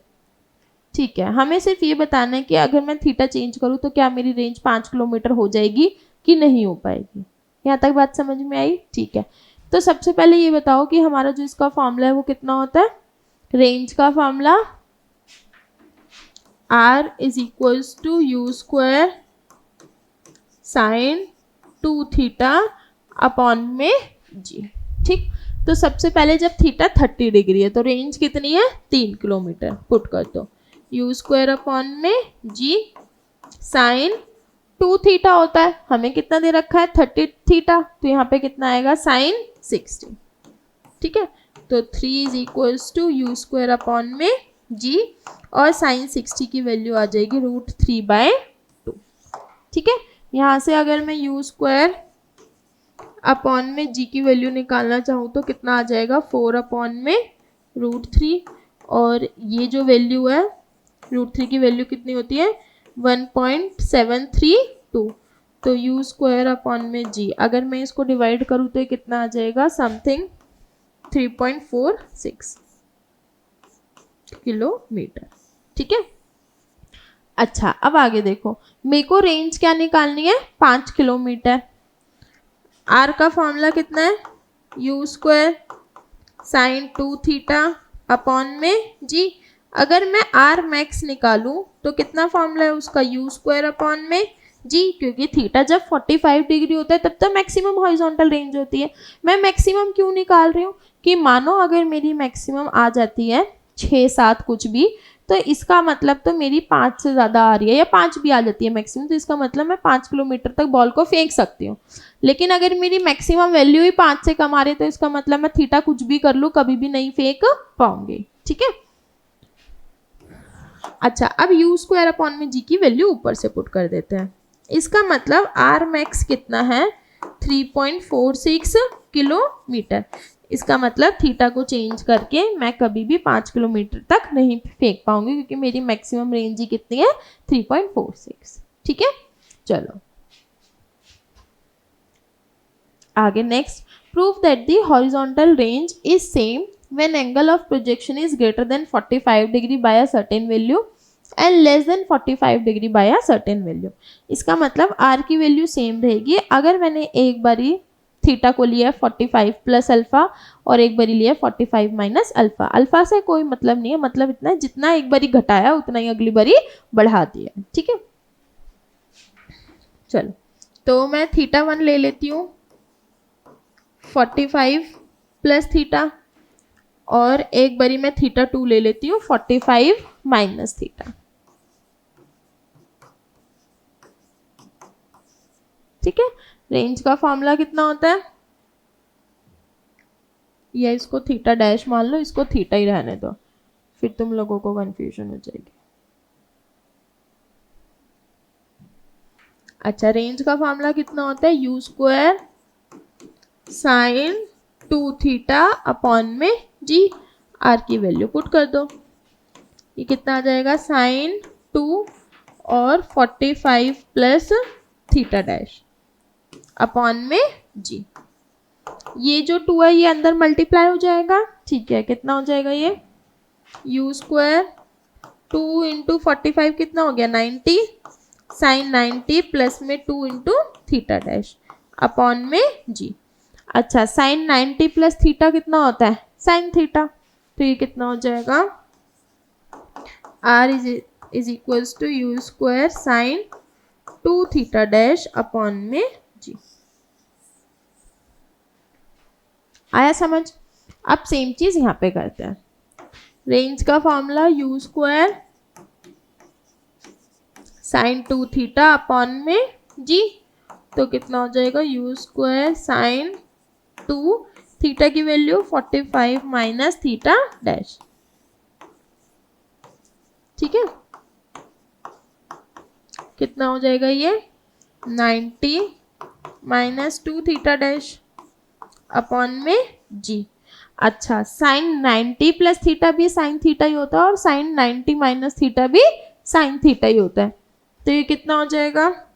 ठीक है, हमें सिर्फ ये बताना है कि अगर मैं थीटा चेंज करूँ तो क्या मेरी रेंज 5 किलोमीटर हो जाएगी कि नहीं हो पाएगी। यहाँ तक बात समझ में आई। ठीक है, तो सबसे पहले ये बताओ कि हमारा जो इसका फॉर्मूला है वो कितना होता है, रेंज का formula r is equals to u square sine 2 theta upon में g। ठीक, तो सबसे पहले जब थीटा 30 डिग्री है तो रेंज कितनी है, 3 किलोमीटर पुट कर दो। यू स्क्वायर अपॉन में जी साइन 2 थीटा होता है, हमें कितना दे रखा है 30 थीटा, तो यहाँ पे कितना आएगा साइन 60। ठीक है, तो 3 is equals to u square upon में जी और साइन 60 की वैल्यू आ जाएगी √3/2। ठीक है, यहाँ से अगर मैं यू स्क्वायर अपॉन में जी की वैल्यू निकालना चाहूँ तो कितना आ जाएगा 4 अपॉन में √3, और ये जो वैल्यू है √3 की वैल्यू कितनी होती है 1.732, तो यू स्क्वायर अपॉन में जी अगर मैं इसको डिवाइड करूँ तो ये कितना आ जाएगा समथिंग 3.46 किलोमीटर। ठीक है, अच्छा अब आगे देखो, मेरे को रेंज क्या निकालनी है 5 किलोमीटर। आर का फॉर्मूला कितना है you square sine 2 theta upon में जी, अगर मैं आर मैक्स निकालूं तो कितना फॉर्मूला है उसका यू स्क्वायर अपॉन में जी, क्योंकि थीटा जब 45 डिग्री होता है तब तो मैक्सिमम हॉरिजॉन्टल रेंज होती है। मैं मैक्सिमम क्यों निकाल रही हूँ कि मानो अगर मेरी मैक्सिमम आ जाती है 6-7 कुछ भी, तो इसका मतलब तो मेरी 5 से ज़्यादा आ रही है या 5 भी आ जाती है मैक्सिमम, तो इसका मतलब मैं 5 किलोमीटर तक बॉल को फेंक सकती हूँ। लेकिन अगर मेरी मैक्सिमम वैल्यू ही 5 से कम आ रही है तो इसका मतलब मैं थीटा कुछ भी कर लूँ कभी भी नहीं फेंक पाऊंगी। ठीक है, अच्छा अब यू स्क्वायर अपॉन में जी की वैल्यू ऊपर से पुट कर देते हैं। इसका मतलब आर मैक्स कितना है 3.46 किलोमीटर। इसका मतलब थीटा को चेंज करके मैं कभी भी 5 किलोमीटर तक नहीं फेंक पाऊंगी क्योंकि मेरी मैक्सिमम रेंज ही कितनी है 3.46। ठीक है, चलो आगे next, prove that the horizontal range is same when angle of projection is greater than 45 degree by a certain value and less than 45 degree by a certain value। इसका मतलब r की value same रहेगी अगर मैंने एक बारी theta को लिया 45 प्लस अल्फा और एक बारी लिया 45 माइनस अल्फा। अल्फा से कोई मतलब नहीं है, मतलब इतना है जितना एक बारी घटाया उतना ही अगली बारी बढ़ा दिया। ठीक है, चलो तो मैं थीटा 1 ले लेती हूँ 45 प्लस थीटा, और एक बारी मैं थीटा 2 ले लेती हूँ 45 माइनस थीटा। ठीक है, रेंज का फॉर्मूला कितना होता है, या इसको थीटा डैश मान लो, इसको थीटा ही रहने दो, फिर तुम लोगों को कंफ्यूजन हो जाएगी। अच्छा, रेंज का फॉर्मूला कितना होता है you square sine 2 theta upon में जी, आर की वैल्यू पुट कर दो, ये कितना आ जाएगा साइन 2 और 45 प्लस थीटा डैश अपॉन में जी। ये जो 2 है ये अंदर मल्टीप्लाई हो जाएगा। ठीक है, कितना हो जाएगा ये यू स्क्वायर 2 इंटू 45 कितना हो गया 90 साइन 90 प्लस में 2 इंटू थीटा डैश अपॉन में जी। अच्छा, साइन 90 प्लस थीटा कितना होता है साइन थीटा, तो ये कितना हो जाएगा r is equals to u square sine 2 theta dash upon में जी। आया समझ? अब सेम चीज यहाँ पे करते हैं। रेंज का formula you square sine 2 theta upon में जी, तो कितना हो जाएगा यू स्क्वायर साइन 2 थीटा की वैल्यू 45 माइनस थीटा डैश। ठीक है, कितना हो जाएगा ये 90 माइनस 2 थीटा डैश अपॉन में जी। अच्छा, साइन 90 प्लस थीटा भी साइन थीटा ही होता है और साइन 90 माइनस थीटा भी साइन थीटा ही होता है, तो ये कितना हो जाएगा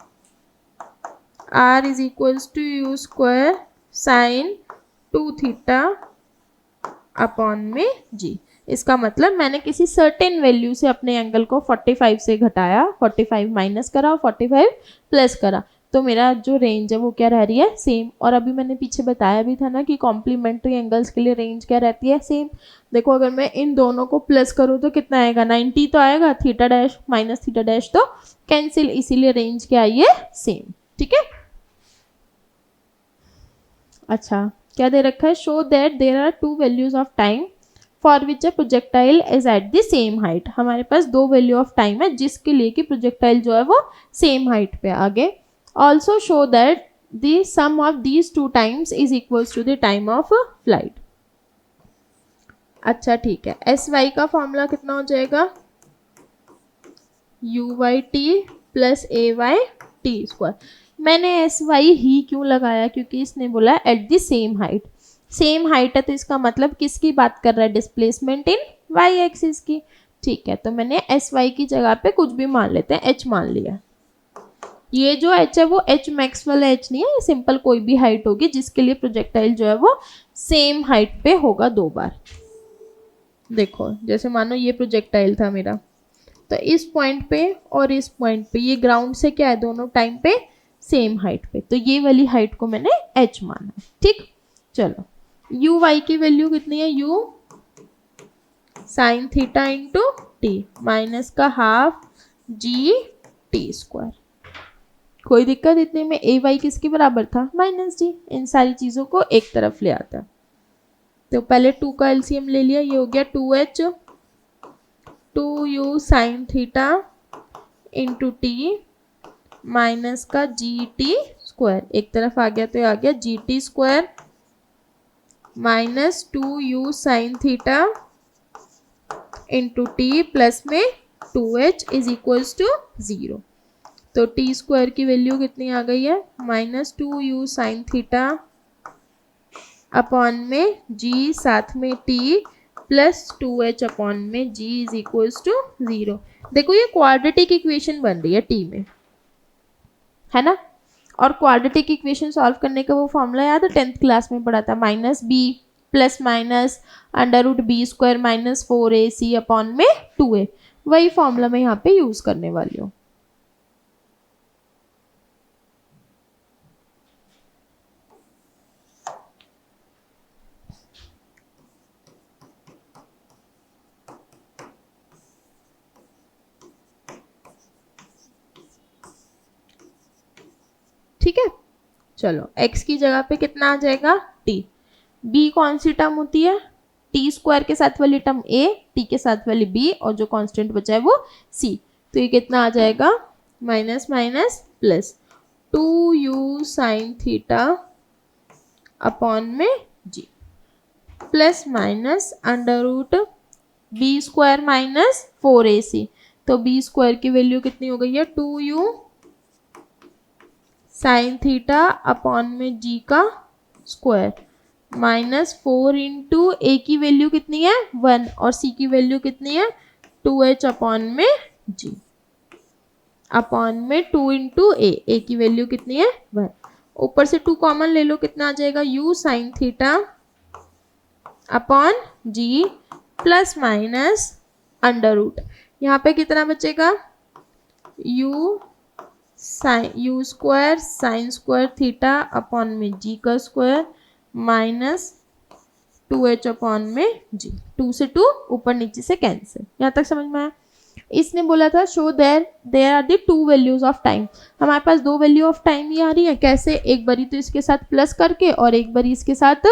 r is equals to u square sine 2 theta upon में जी। इसका मतलब मैंने किसी सर्टेन वैल्यू से अपने एंगल को 45 से घटाया, 45 माइनस करा और 45 प्लस करा, तो मेरा जो रेंज है वो क्या रह रही है सेम। और अभी मैंने पीछे बताया भी था ना कि कॉम्प्लीमेंट्री एंगल्स के लिए रेंज क्या रहती है सेम। देखो अगर मैं इन दोनों को प्लस करूँ तो कितना आएगा 90 तो आएगा, theta dash minus theta dash तो कैंसिल, इसीलिए रेंज क्या आई है सेम। ठीक है, अच्छा क्या दे रखा है show that there are 2 values of time for which a projectile is at the same height. हमारे पास दो वैल्यू ऑफ टाइम है जिसके लिए कि प्रोजेक्टाइल जो है वो सेम हाइट पे आगे। Also show that the sum of these two times is equals to the time of flight. अच्छा ठीक है, एस वाई का फॉर्मूला कितना हो जाएगा, u y t plus a y t square. मैंने एस वाई ही क्यों लगाया, क्योंकि इसने बोला at the same height. Same height है तो इसका मतलब किसकी बात कर रहा है, डिस्प्लेसमेंट इन वाई एक्सिस की। ठीक है, तो मैंने एस वाई की जगह पे कुछ भी मान लेते हैं, एच मान लिया। ये जो एच है वो एच मैक्स वाला एच नहीं है, ये सिंपल कोई भी हाइट होगी जिसके लिए प्रोजेक्टाइल जो है वो सेम हाइट पे होगा दो बार। देखो जैसे मानो ये प्रोजेक्टाइल था मेरा, तो इस पॉइंट पे और इस पॉइंट पे ये ग्राउंड से क्या है, दोनों टाइम पे सेम हाइट पे, तो ये वाली हाइट को मैंने एच माना। ठीक, चलो यू वाई की वैल्यू कितनी है, u sine theta into t minus का हाफ जी टी स्क्वायर। कोई दिक्कत इतने में, ए वाई किसके बराबर था, माइनस जी। इन सारी चीज़ों को एक तरफ ले आता है, तो पहले 2 का एलसीएम ले लिया, ये हो गया 2h 2u sine theta into t minus का जी टी स्क्वायर। एक तरफ आ गया तो ये आ गया जी t square minus 2u sine theta into t plus में 2h इज इक्वल्स टू 0। तो टी स्क्वायर की वैल्यू कितनी आ गई है, minus 2u sine theta upon में g साथ में t प्लस 2h अपॉन में g इज इक्वल्स टू 0। देखो ये क्वाड्रेटिक इक्वेशन बन रही है t में, है ना। और क्वाड्रेटिक इक्वेशन सॉल्व करने का वो फॉर्मूला याद है, 10th क्लास में पढ़ा था, minus b plus minus under root b square minus 4ac upon में 2a। वही फॉर्मूला मैं यहाँ पे यूज करने वाली हूँ। ठीक है, चलो x की जगह पे कितना आ जाएगा, t। b कौन सी टर्म होती है, टी स्क्वायर के साथ वाली टर्म a, t के साथ वाली b, और जो कांस्टेंट बचा है वो c। तो ये कितना आ जाएगा, minus minus plus 2u sine theta upon में g plus minus under root b square minus 4ac। तो b स्क्वायर की वैल्यू कितनी हो गई है, 2u साइन थीटा अपॉन में जी का स्क्वायर माइनस 4 इंटू ए की वैल्यू कितनी है 1 और सी की वैल्यू कितनी है 2h अपॉन में जी अपॉन में 2 इंटू ए की वैल्यू कितनी है 1। ऊपर से 2 कॉमन ले लो, कितना आ जाएगा, u साइन थीटा अपॉन जी प्लस माइनस अंडर रूट, यहाँ पे कितना बचेगा, you square sine square theta upon में जी का स्क्वायर माइनस 2h अपॉन में जी। 2 से 2 ऊपर नीचे से कैंसिल। यहाँ तक समझ में आया। इसने बोला था show there are the two values of time. हमारे पास दो वैल्यू ऑफ टाइम ही आ रही है, कैसे, एक बारी तो इसके साथ प्लस करके और एक बारी इसके साथ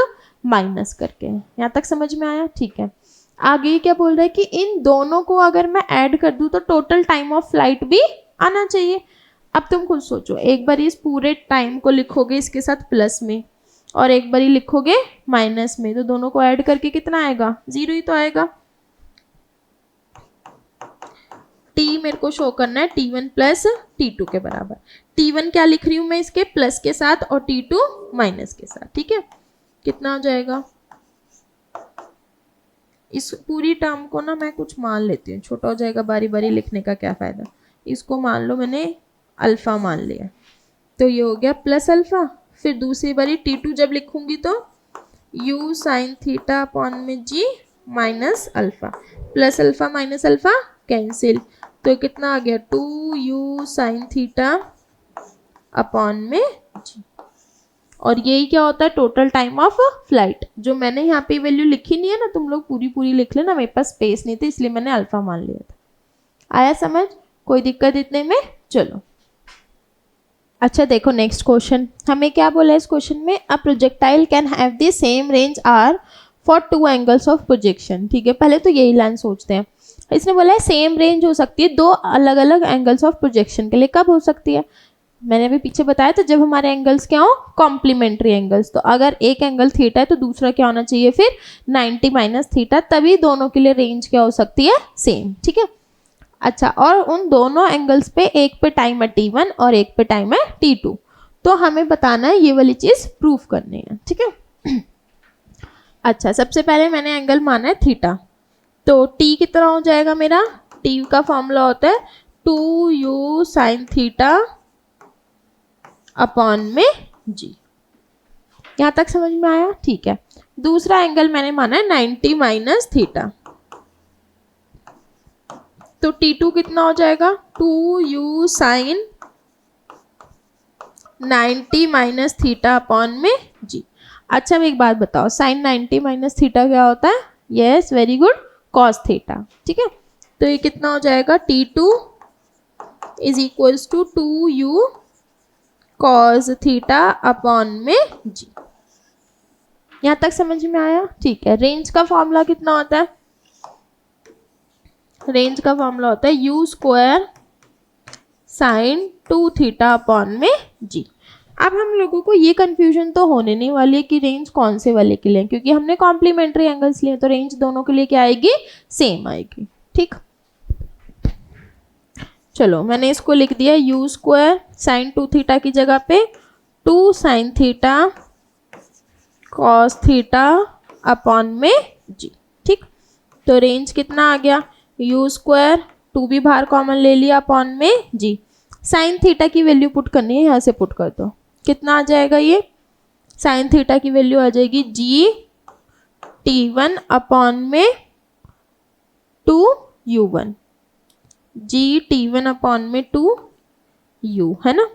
माइनस करके। यहाँ तक समझ में आया, ठीक है। आगे क्या बोल रहा है कि इन दोनों को अगर मैं ऐड कर दूं तो टोटल टाइम ऑफ फ्लाइट भी आना चाहिए। अब तुम खुद सोचो, एक बार इस पूरे टाइम को लिखोगे इसके साथ प्लस में और एक बारी लिखोगे माइनस में, तो दोनों को ऐड करके कितना आएगा, 0 ही तो आएगा। टी मेरे को शो करना है T1 प्लस T2 के बराबर। T1 क्या लिख रही हूँ मैं, इसके प्लस के साथ और T2 माइनस के साथ, ठीक है। कितना हो जाएगा, इस पूरी टर्म को ना मैं कुछ मान लेती हूँ, छोटा हो जाएगा, बारी बारी लिखने का क्या फायदा। इसको मान लो मैंने अल्फा मान लिया, तो ये हो गया प्लस अल्फा। फिर दूसरी बारी T2 जब लिखूंगी तो u साइन थीटा अपॉन में g minus alpha, plus alpha minus alpha cancel, तो कितना आ गया 2u साइन थीटा अपॉन में g। और यही क्या होता है, टोटल टाइम ऑफ फ्लाइट। जो मैंने यहाँ पे वैल्यू लिखी नहीं है ना, तुम लोग पूरी पूरी लिख लेना, मेरे पास स्पेस नहीं थी इसलिए मैंने अल्फा मान लिया था। आया समझ, कोई दिक्कत इतने में। चलो अच्छा देखो नेक्स्ट क्वेश्चन, हमें क्या बोला है इस क्वेश्चन में, a projectile can have the same range r for two angles of projection. ठीक है, पहले तो यही लाइन सोचते हैं। इसने बोला है सेम रेंज हो सकती है दो अलग अलग एंगल्स ऑफ प्रोजेक्शन के लिए। कब हो सकती है? मैंने अभी पीछे बताया था, जब हमारे एंगल्स क्या हो, कॉम्प्लीमेंट्री एंगल्स। तो अगर एक एंगल थीटा है तो दूसरा क्या होना चाहिए फिर 90 माइनस थीटा, तभी दोनों के लिए रेंज क्या हो सकती है, सेम। ठीक है, अच्छा, और उन दोनों एंगल्स पे एक पे टाइम है t1 और एक पे टाइम है t2। तो हमें बताना है, ये वाली चीज प्रूफ करनी है। ठीक है, अच्छा, सबसे पहले मैंने एंगल माना है थीटा, तो t कितना हो जाएगा मेरा, t का फॉर्मूला होता है 2u साइन थीटा अपॉन में g। यहाँ तक समझ में आया? ठीक है, दूसरा एंगल मैंने माना है 90 माइनस थीटा, तो t2 कितना हो जाएगा, 2u sine 90 minus theta upon में g। अच्छा, अब एक बात बताओ, साइन 90 माइनस थीटा क्या होता है? Yes, very good, cos theta. ठीक है, तो ये कितना हो जाएगा, t2 is equals to 2u cos theta upon में g। यहाँ तक समझ में आया? ठीक है, रेंज का फॉर्मूला कितना होता है? रेंज का फॉर्मूला होता है u square sine 2 theta upon में g। अब हम लोगों को ये कंफ्यूजन तो होने नहीं वाली है कि रेंज कौन से वाले के लिए, क्योंकि हमने कॉम्प्लीमेंट्री एंगल्स लिए, तो रेंज दोनों के लिए क्या आएगी, सेम आएगी। ठीक, चलो मैंने इसको लिख दिया u स्क्वायर साइन 2 थीटा की जगह पे 2 sine theta cos theta upon में g। ठीक, तो रेंज कितना आ गया, u स्क्वायर, 2 भी बाहर कॉमन ले लिया, अपॉन में g। साइन थीटा की वैल्यू पुट करनी है, यहाँ से पुट कर दो, कितना आ जाएगा, ये साइन थीटा की वैल्यू आ जाएगी g t1 अपॉन में 2u1, g t1 अपॉन में 2u, है ना।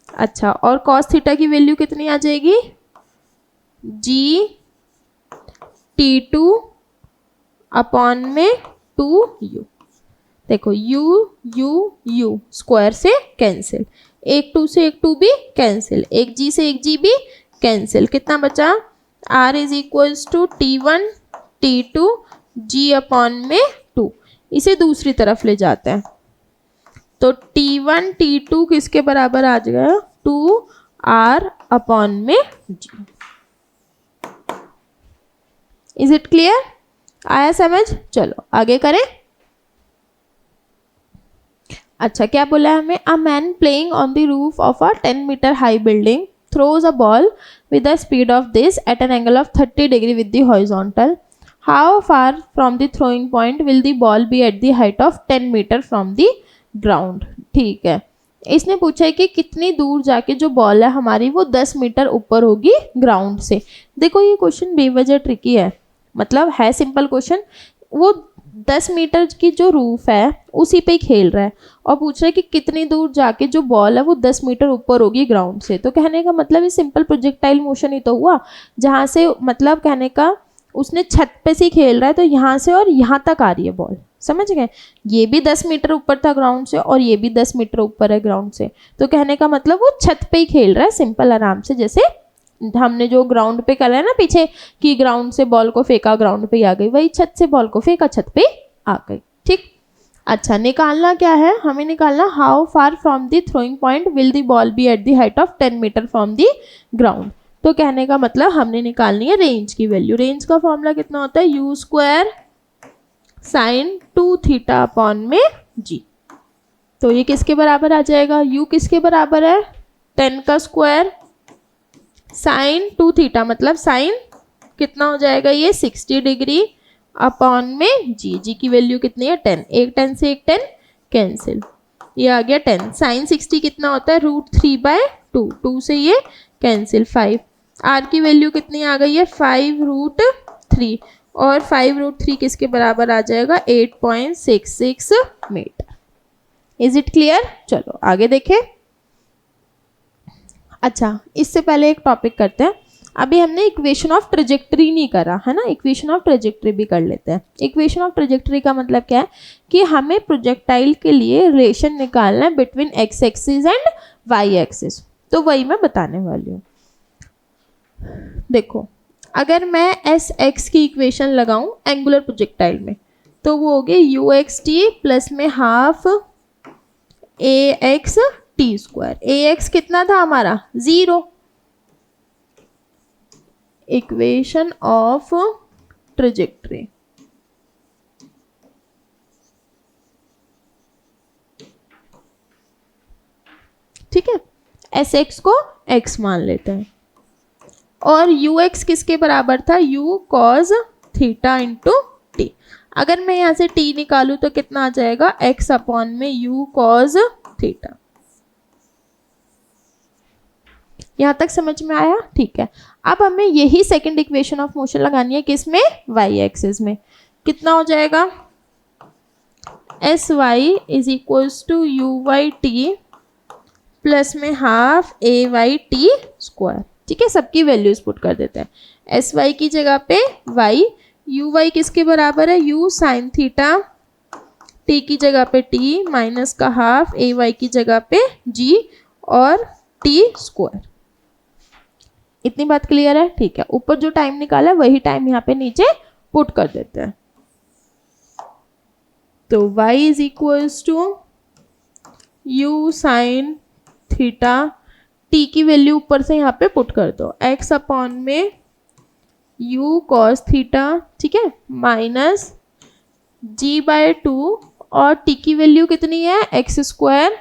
अच्छा, और कॉस थीटा की वैल्यू कितनी आ जाएगी, g t2 अपॉन में 2u। देखो u स्क्वायर से कैंसिल, एक 2 से एक 2 भी कैंसिल, एक g से एक g भी कैंसिल, कितना बचा, r is equals to t1 t2 g upon में 2। इसे दूसरी तरफ ले जाते हैं, तो t1 t2 किसके बराबर आ जाएगा, 2r अपॉन में g। Is it clear? आया समझ? चलो आगे करें। अच्छा, क्या बोला है हमें, a man playing on the roof of a 10 metre high building throws a ball with the speed of this at an angle of 30 degree with the horizontal. How far from the throwing point will the ball be at the height of 10 meter from the ground? ठीक है, इसने पूछा है कि कितनी दूर जाके जो बॉल है हमारी वो 10 मीटर ऊपर होगी ग्राउंड से। देखो ये क्वेश्चन बेवजह ट्रिकी है, मतलब है सिंपल क्वेश्चन, वो 10 मीटर की जो रूफ है उसी पे ही खेल रहा है और पूछ रहा है कि कितनी दूर जाके जो बॉल है वो 10 मीटर ऊपर होगी ग्राउंड से। तो कहने का मतलब ये सिंपल प्रोजेक्टाइल मोशन ही तो हुआ, जहाँ से मतलब कहने का उसने छत पे से खेल रहा है, तो यहाँ से और यहाँ तक आ रही है बॉल, समझ गए। ये भी 10 मीटर ऊपर था ग्राउंड से और ये भी 10 मीटर ऊपर है ग्राउंड से, तो कहने का मतलब वो छत पे ही खेल रहा है सिंपल आराम से, जैसे हमने जो ग्राउंड पे करा है ना पीछे कि ग्राउंड से बॉल को फेंका ग्राउंड पे आ गई, वही छत से बॉल को फेंका छत पे आ गई। ठीक, अच्छा, निकालना क्या है हमें, निकालना how far from the throwing point will the ball be at the height of 10 metre from the ground. तो कहने का मतलब हमने निकालनी है रेंज की वैल्यू। रेंज का फॉर्मूला कितना होता है, u square sine 2 theta upon में g। तो ये किसके बराबर आ जाएगा, u किसके बराबर है, 10 का स्क्वायर साइन 2 थीटा, मतलब साइन कितना हो जाएगा ये 60 डिग्री अपॉन में जी की वैल्यू कितनी है 10, एक 10 से एक 10 कैंसिल, ये आ गया 10। साइन 60 कितना होता है √3/2, 2 से ये कैंसिल 5, आर की वैल्यू कितनी आ गई है 5√3 और 5√3 किसके बराबर आ जाएगा 8.66 मीटर। Is it clear? चलो आगे देखें। अच्छा, इससे पहले एक टॉपिक करते हैं, अभी हमने इक्वेशन ऑफ ट्रेजेक्टरी नहीं करा है ना, इक्वेशन ऑफ ट्रेजेक्टरी भी कर लेते हैं। इक्वेशन ऑफ ट्रेजेक्टरी का मतलब क्या है कि हमें प्रोजेक्टाइल के लिए रिलेशन निकालना है between x axis and y axis, तो वही मैं बताने वाली हूँ। देखो अगर मैं एस एक्स की इक्वेशन लगाऊं एंगुलर प्रोजेक्टाइल में तो वो हो गया यू एक्स टी प्लस में half a x t square. A x कितना था हमारा 0। Equation of trajectory. ठीक है, एस एक्स को एक्स मान लेते हैं और यू एक्स किसके बराबर था you cos theta into T. अगर मैं यहाँ से टी निकालूं तो कितना आ जाएगा एक्स अपॉन में यू कॉज थीटा। यहाँ तक समझ में आया? ठीक है, अब हमें यही सेकंड इक्वेशन ऑफ मोशन लगानी है किसमें वाई एक्सिस में। कितना हो जाएगा s y is equals to u y t plus में half a y t square. ठीक है, सबकी वैल्यूज पुट कर देते हैं। एस वाई की जगह पे वाई, यू वाई किसके बराबर है यू साइन थीटा, टी की जगह पे टी माइनस का हाफ ए वाई की जगह पे जी और टी स्क्वायर। इतनी बात क्लियर है? ठीक है, ऊपर जो टाइम निकाला है वही टाइम यहाँ पे नीचे पुट कर देते हैं। तो y is equals to u sine theta, t की वैल्यू ऊपर से यहाँ पे पुट कर दो, x अपॉन में u कॉस थीटा, ठीक है, माइनस g बाय 2 और t की वैल्यू कितनी है एक्स स्क्वायर,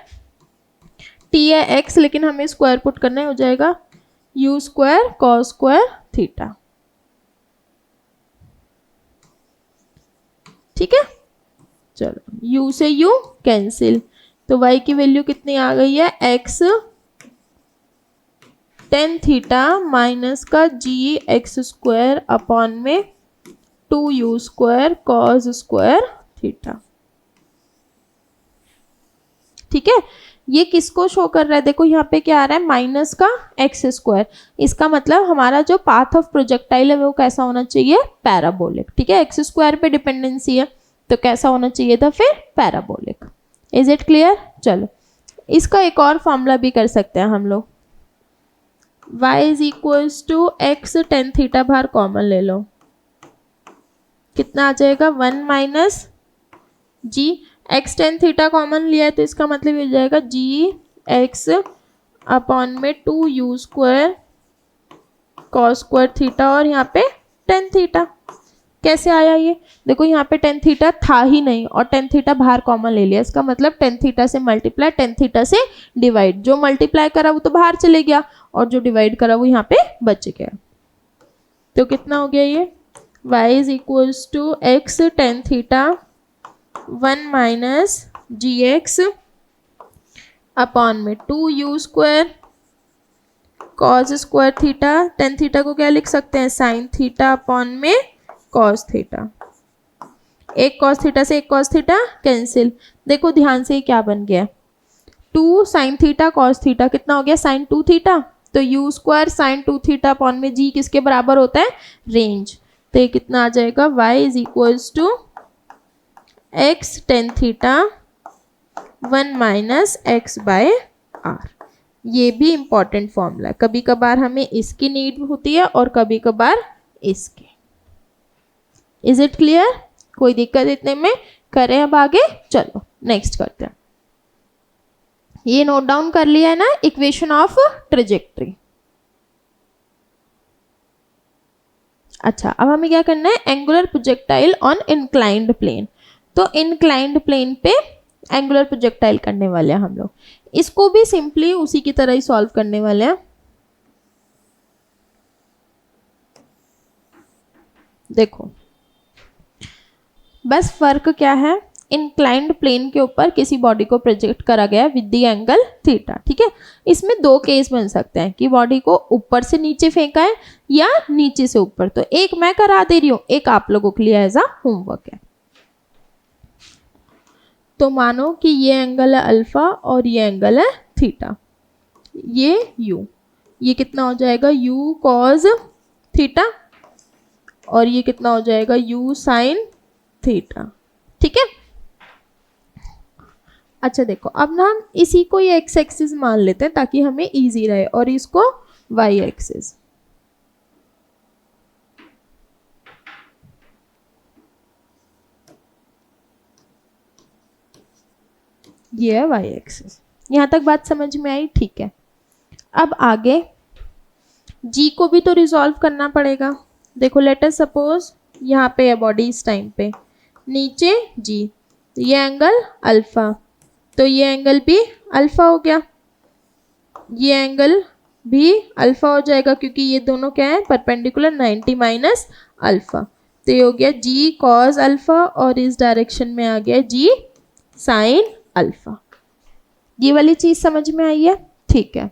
t है x लेकिन हमें स्क्वायर पुट करना है, हो जाएगा u square cos square theta. ठीक है, चलो u से u कैंसिल, तो y की वैल्यू कितनी आ गई है x टेन थीटा माइनस का g एक्स स्क्वायर अपॉन में 2u square cos square theta. ठीक है, ये किसको शो कर रहा है? देखो यहाँ पे क्या आ रहा है माइनस का एक्स स्क्वायर, इसका मतलब हमारा जो पाथ ऑफ प्रोजेक्टाइल है वो कैसा होना चाहिए पैराबोलिक। ठीक है, एक्स स्क्वायर पे डिपेंडेंसी है तो कैसा होना चाहिए था फिर पैराबोलिक। Is it clear? चलो इसका एक और फॉर्मूला भी कर सकते हैं हम लोग, y is equals to x tan theta बाहर कॉमन ले लो, कितना आ जाएगा 1 minus g, x tan theta common लिया है तो इसका मतलब हो जाएगा जी एक्स अपॉन में 2u square cos square theta और यहाँ पे टेन थीटा। कैसे आया ये? देखो यहाँ पे टेन थीटा था ही नहीं और टेन थीटा बाहर कॉमन ले लिया, इसका मतलब टेन थीटा से मल्टीप्लाई टेन थीटा से डिवाइड, जो मल्टीप्लाई करा वो तो बाहर चले गया और जो डिवाइड करा वो यहाँ पे बच गया। तो कितना हो गया ये y is equals to x tan theta 1 minus g x upon में 2u square cos square theta, tan theta को क्या लिख सकते हैं साइन थीटा अपॉन में कॉस थीटा, एक कॉस थीटा से एक कॉस थीटा कैंसिल। देखो ध्यान से क्या बन गया 2 साइन थीटा कॉस थीटा कितना हो गया साइन 2 थीटा, तो u square sine 2 theta upon में g किसके बराबर होता है रेंज, तो ये कितना आ जाएगा y is equals to x tan theta 1 minus x by r. ये भी इंपॉर्टेंट फॉर्मूला है, कभी कभार हमें इसकी नीड होती है और कभी कभार इसकी। Is it clear? कोई दिक्कत इतने में? करें अब आगे, चलो नेक्स्ट करते हैं। ये नोट डाउन कर लिया है ना इक्वेशन ऑफ ट्रेजेक्ट्री। अच्छा, अब हमें क्या करना है angular projectile on inclined plane. तो इंक्लाइंड प्लेन पे एंगुलर प्रोजेक्टाइल करने वाले हैं हम लोग, इसको भी सिंपली उसी की तरह ही सॉल्व करने वाले हैं। देखो बस फर्क क्या है, इंक्लाइंड प्लेन के ऊपर किसी बॉडी को प्रोजेक्ट करा गया विद द एंगल थीटा। ठीक है, इसमें दो केस बन सकते हैं कि बॉडी को ऊपर से नीचे फेंका है या नीचे से ऊपर, तो एक मैं करा दे रही हूँ, एक आप लोगों के लिए एज अ होमवर्क है। तो मानो कि ये एंगल है अल्फा और ये एंगल है थीटा, ये यू, ये कितना हो जाएगा यू कॉज थीटा और ये कितना हो जाएगा यू साइन थीटा। ठीक है, अच्छा देखो अब ना हम इसी को ये एक्स एक्सिस मान लेते हैं ताकि हमें इजी रहे और इसको वाई एक्सिस। ये है वाई एक्सिस। यहाँ तक बात समझ में आई? ठीक है। अब आगे जी को भी तो रिजॉल्व करना पड़ेगा। देखो लेट अस सपोज यहाँ पे है बॉडी इस टाइम पे, नीचे जी, ये एंगल अल्फा, तो ये एंगल भी अल्फा हो गया, ये एंगल भी अल्फा हो जाएगा क्योंकि ये दोनों क्या है परपेंडिकुलर 90 माइनस अल्फा, तो ये हो गया जी कॉस अल्फा और इस डायरेक्शन में आ गया जी साइन अल्फा। ये वाली चीज समझ में आई है? ठीक है।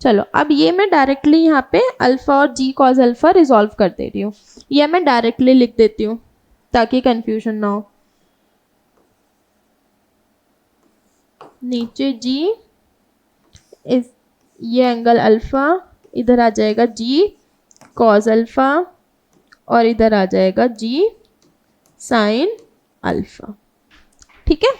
चलो अब ये मैं डायरेक्टली यहाँ पे अल्फा और जी कॉस अल्फा रिजॉल्व कर दे रही हूँ, या मैं डायरेक्टली लिख देती हूँ ताकि कंफ्यूजन ना हो। नीचे जी, इस ये एंगल अल्फा, इधर आ जाएगा जी कॉस अल्फा और इधर आ जाएगा जी साइन अल्फा। ठीक है।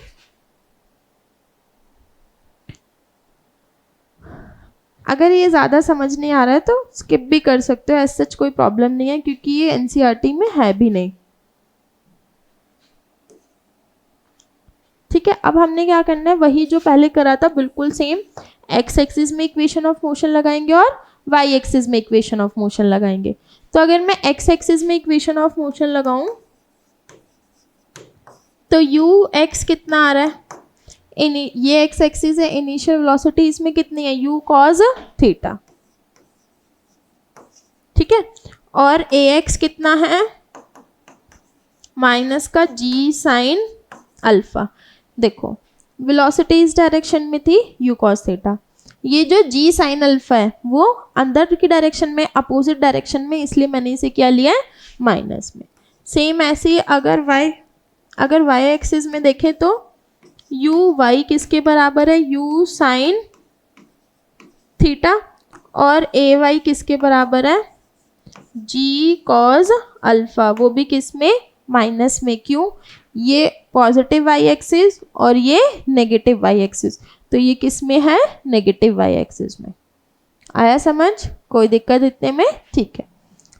अगर ये ज़्यादा समझ नहीं आ रहा है तो स्किप भी कर सकते हो, ऐसा सच कोई प्रॉब्लम नहीं है क्योंकि ये एनसीईआरटी में है भी नहीं। ठीक है। अब हमने क्या करना है, वही जो पहले करा था बिल्कुल सेम, एक्स एक्सिस में इक्वेशन ऑफ मोशन लगाएंगे और वाई एक्सिस में इक्वेशन ऑफ मोशन लगाएंगे। तो अगर मैं एक्स एक्सिस में इक्वेशन ऑफ मोशन लगाऊं तो यू एक्स कितना आ रहा है, ये एक्स एक्सिस है, इनिशियल वेलोसिटी इसमें कितनी है u cos थीटा। ठीक है। और ax कितना है, माइनस का g साइन अल्फा। देखो वेलोसिटी इस डायरेक्शन में थी u cos थीटा, ये जो g साइन अल्फा है वो अंदर की डायरेक्शन में, अपोजिट डायरेक्शन में, इसलिए मैंने इसे क्या लिया है माइनस में। सेम ऐसे ही अगर y एक्सिस में देखें तो u y किसके बराबर है, u साइन थीटा, और a y किसके बराबर है, g cos अल्फा, वो भी किस में माइनस में। क्यों, ये पॉजिटिव y एक्सिस और ये नेगेटिव y एक्सिस, तो ये किस में है नेगेटिव y एक्सिस में। आया समझ, कोई दिक्कत इतने में? ठीक है।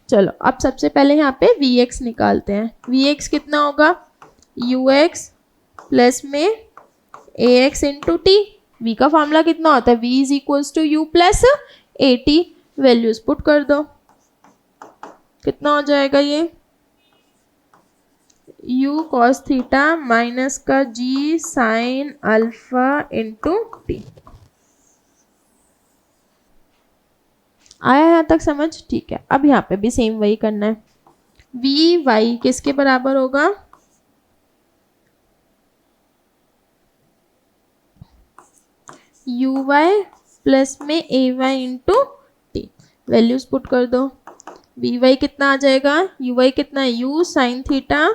चलो अब सबसे पहले यहाँ पे vx निकालते हैं। vx कितना होगा, ux प्लस में ax इंटू टी। v का फॉर्मूला कितना होता है, v is equals to u plus a t. Values put कर दो, कितना हो जाएगा ये, u cos थीटा माइनस का g sine alpha into t. आया यहाँ तक समझ? ठीक है। अब यहाँ पे भी सेम वही करना है। v y किसके बराबर होगा, यू वाई प्लस में a y into t. Values put कर दो। वी वाई कितना आ जाएगा, यू वाई कितना है, u sine theta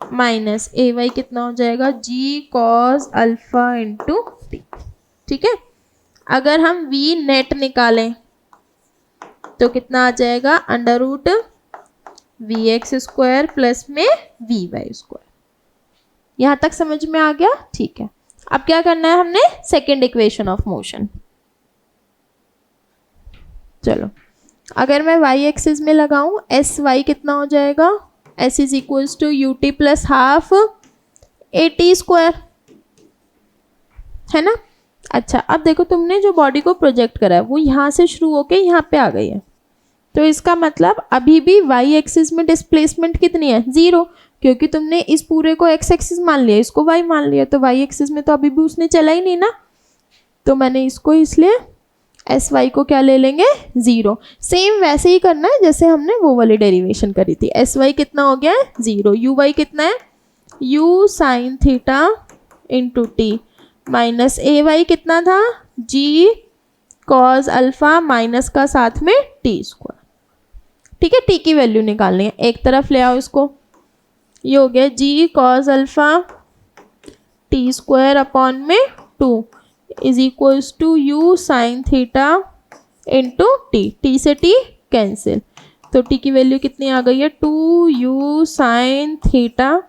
minus a y कितना हो जाएगा, g cos alpha into t. ठीक है। अगर हम वी नेट निकालें तो कितना आ जाएगा, under root v x square plus में वी वाई स्क्वायर। यहाँ तक समझ में आ गया? ठीक है। अब क्या करना है हमने, सेकेंड इक्वेशन ऑफ मोशन। चलो अगर मैं y एक्सिस में लगाऊं, एस वाई कितना हो जाएगा, s is equals to u t plus half a t square, है ना। अच्छा अब देखो, तुमने जो बॉडी को प्रोजेक्ट करा है वो यहाँ से शुरू होके यहाँ पे आ गई है, तो इसका मतलब अभी भी y एक्सिस में डिस्प्लेसमेंट कितनी है, 0, क्योंकि तुमने इस पूरे को x एक्सिस मान लिया, इसको y मान लिया, तो y एक्सिस में तो अभी भी उसने चला ही नहीं ना, तो मैंने इसको इसलिए एस वाई को क्या ले लेंगे, 0। सेम वैसे ही करना है जैसे हमने वो वाली डेरिवेशन करी थी। एस वाई कितना हो गया है 0, यू वाई कितना है, u sine theta into t minus a y कितना था, जी कॉस अल्फा माइनस का साथ में टी स्क्वायर। ठीक है, टी की वैल्यू निकालनी है, एक तरफ ले आओ इसको, ये हो गया g cos alpha t square upon में 2 is equals to u sine theta into t, t से टी कैंसिल, तो टी की वैल्यू कितनी आ गई है, 2 यू साइन थीटा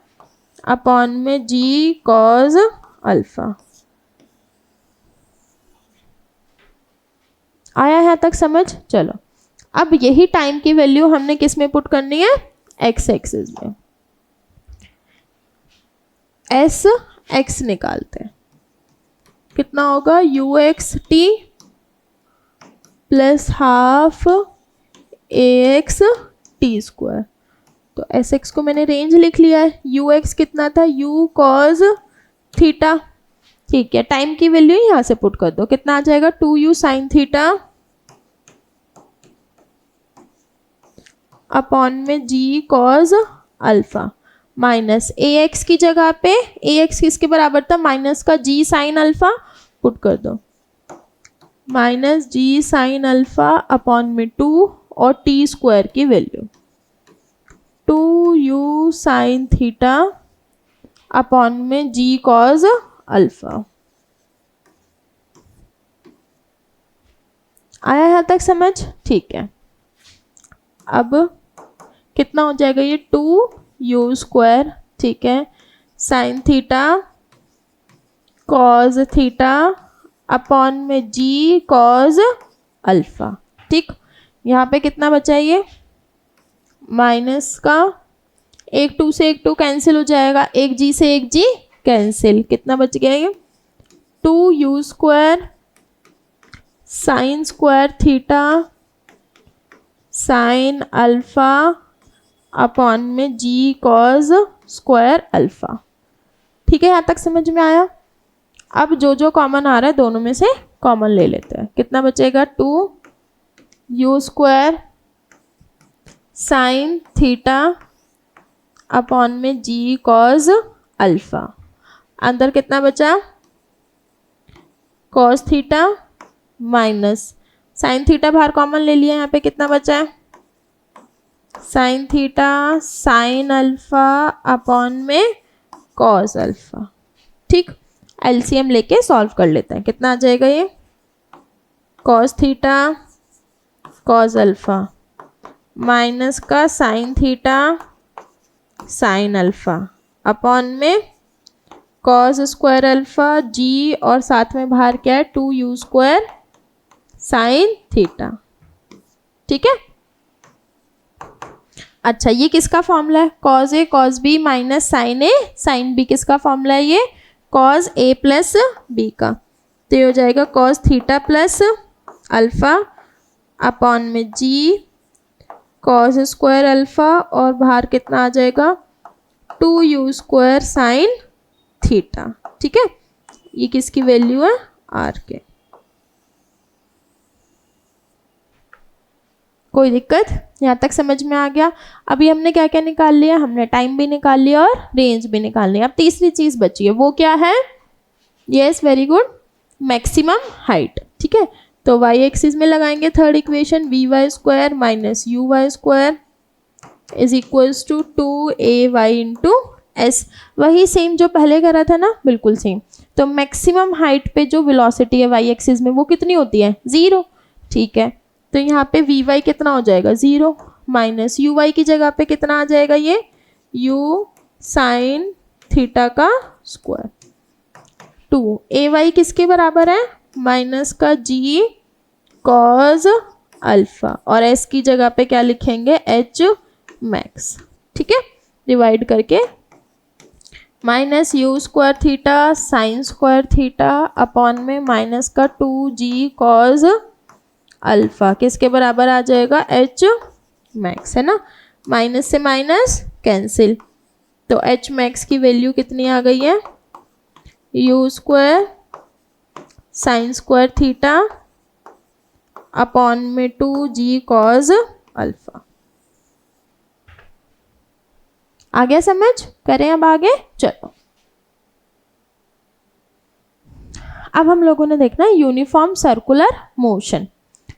अपॉन में जी कॉस अल्फा। आया यहाँ तक समझ? चलो अब यही टाइम की वैल्यू हमने किस में पुट करनी है, एक्स एक्सिस में। एस x निकालते हैं, कितना होगा you x t plus half a x t square. तो एस एक्स को मैंने रेंज लिख लिया है, यू एक्स कितना था यू कॉज थीटा, ठीक है। टाइम की वैल्यू यहाँ से पुट कर दो, कितना आ जाएगा 2u साइन थीटा अपॉन में जी कॉज अल्फा माइनस ए एक्स की जगह पे ए एक्स किसके बराबर था माइनस का जी साइन अल्फा, पुट कर दो माइनस जी साइन अल्फा अपॉन में 2 और टी स्क्वायर की value 2u sine theta upon में जी कॉज अल्फा। आया यहाँ तक समझ, ठीक है। अब कितना हो जाएगा ये 2u स्क्वायर, ठीक है, sine theta cos theta upon में जी कॉज अल्फा, ठीक। यहाँ पे कितना बचा ये माइनस का, एक 2 से एक 2 कैंसिल हो जाएगा, एक जी से एक जी कैंसिल, कितना बच गया ये 2u square sine square theta sine alpha upon में जी कॉज स्क्वायर अल्फा, ठीक है। यहाँ तक समझ में आया। अब जो जो कॉमन आ रहा है दोनों में से कॉमन ले लेते हैं, कितना बचेगा 2u square sine theta upon में जी कॉज अल्फा, अंदर कितना बचा cos theta minus sine theta बाहर कॉमन ले लिया, यहाँ पे कितना बचा है sine theta sine alpha upon में कॉस अल्फा, ठीक। एलसीएम लेके सॉल्व कर लेते हैं, कितना आ जाएगा ये cos theta cos alpha minus का sine theta sine alpha upon में कॉस स्क्वायर अल्फा जी और साथ में बाहर क्या है 2u स्क्वायर साइन थीटा, ठीक है। अच्छा ये किसका फॉर्मूला है cos A cos B minus sign A sine B, किसका फॉर्मूला है ये कॉस ए प्लस बी का, तो ये हो जाएगा cos theta plus alpha upon में जी कॉस स्क्वायर अल्फा और बाहर कितना आ जाएगा 2u स्क्वायर साइन थीटा, ठीक है। ये किसकी वैल्यू है आर के। कोई दिक्कत, यहाँ तक समझ में आ गया। अभी हमने क्या क्या निकाल लिया, हमने टाइम भी निकाल लिया और रेंज भी निकाल लिया। अब तीसरी चीज बची है, वो क्या है, yes very good, maximum height, ठीक है। तो y एक्सिस में लगाएंगे third equation v y square minus u y square is equals to 2ay into s, वही सेम जो पहले करा था ना, बिल्कुल सेम। तो मैक्सिमम हाइट पे जो वेलोसिटी है y एक्सिस में वो कितनी होती है 0, ठीक है। तो यहाँ पे वी वाई कितना हो जाएगा 0 माइनस यू वाई की जगह पे कितना आ जाएगा ये u साइन थीटा का स्क्वायर 2 ए वाई किसके बराबर है माइनस का जी कॉज अल्फा और एस की जगह पे क्या लिखेंगे एच मैक्स, ठीक है। डिवाइड करके minus u square theta sine square theta upon में माइनस का 2g कॉज अल्फा किसके बराबर आ जाएगा एच मैक्स, है ना। माइनस से माइनस कैंसिल, तो एच मैक्स की वैल्यू कितनी आ गई है you square sine square theta upon में 2g कॉज अल्फा। आ गया समझ, करें अब आगे, चलो। अब हम लोगों ने देखना है यूनिफॉर्म सर्कुलर मोशन।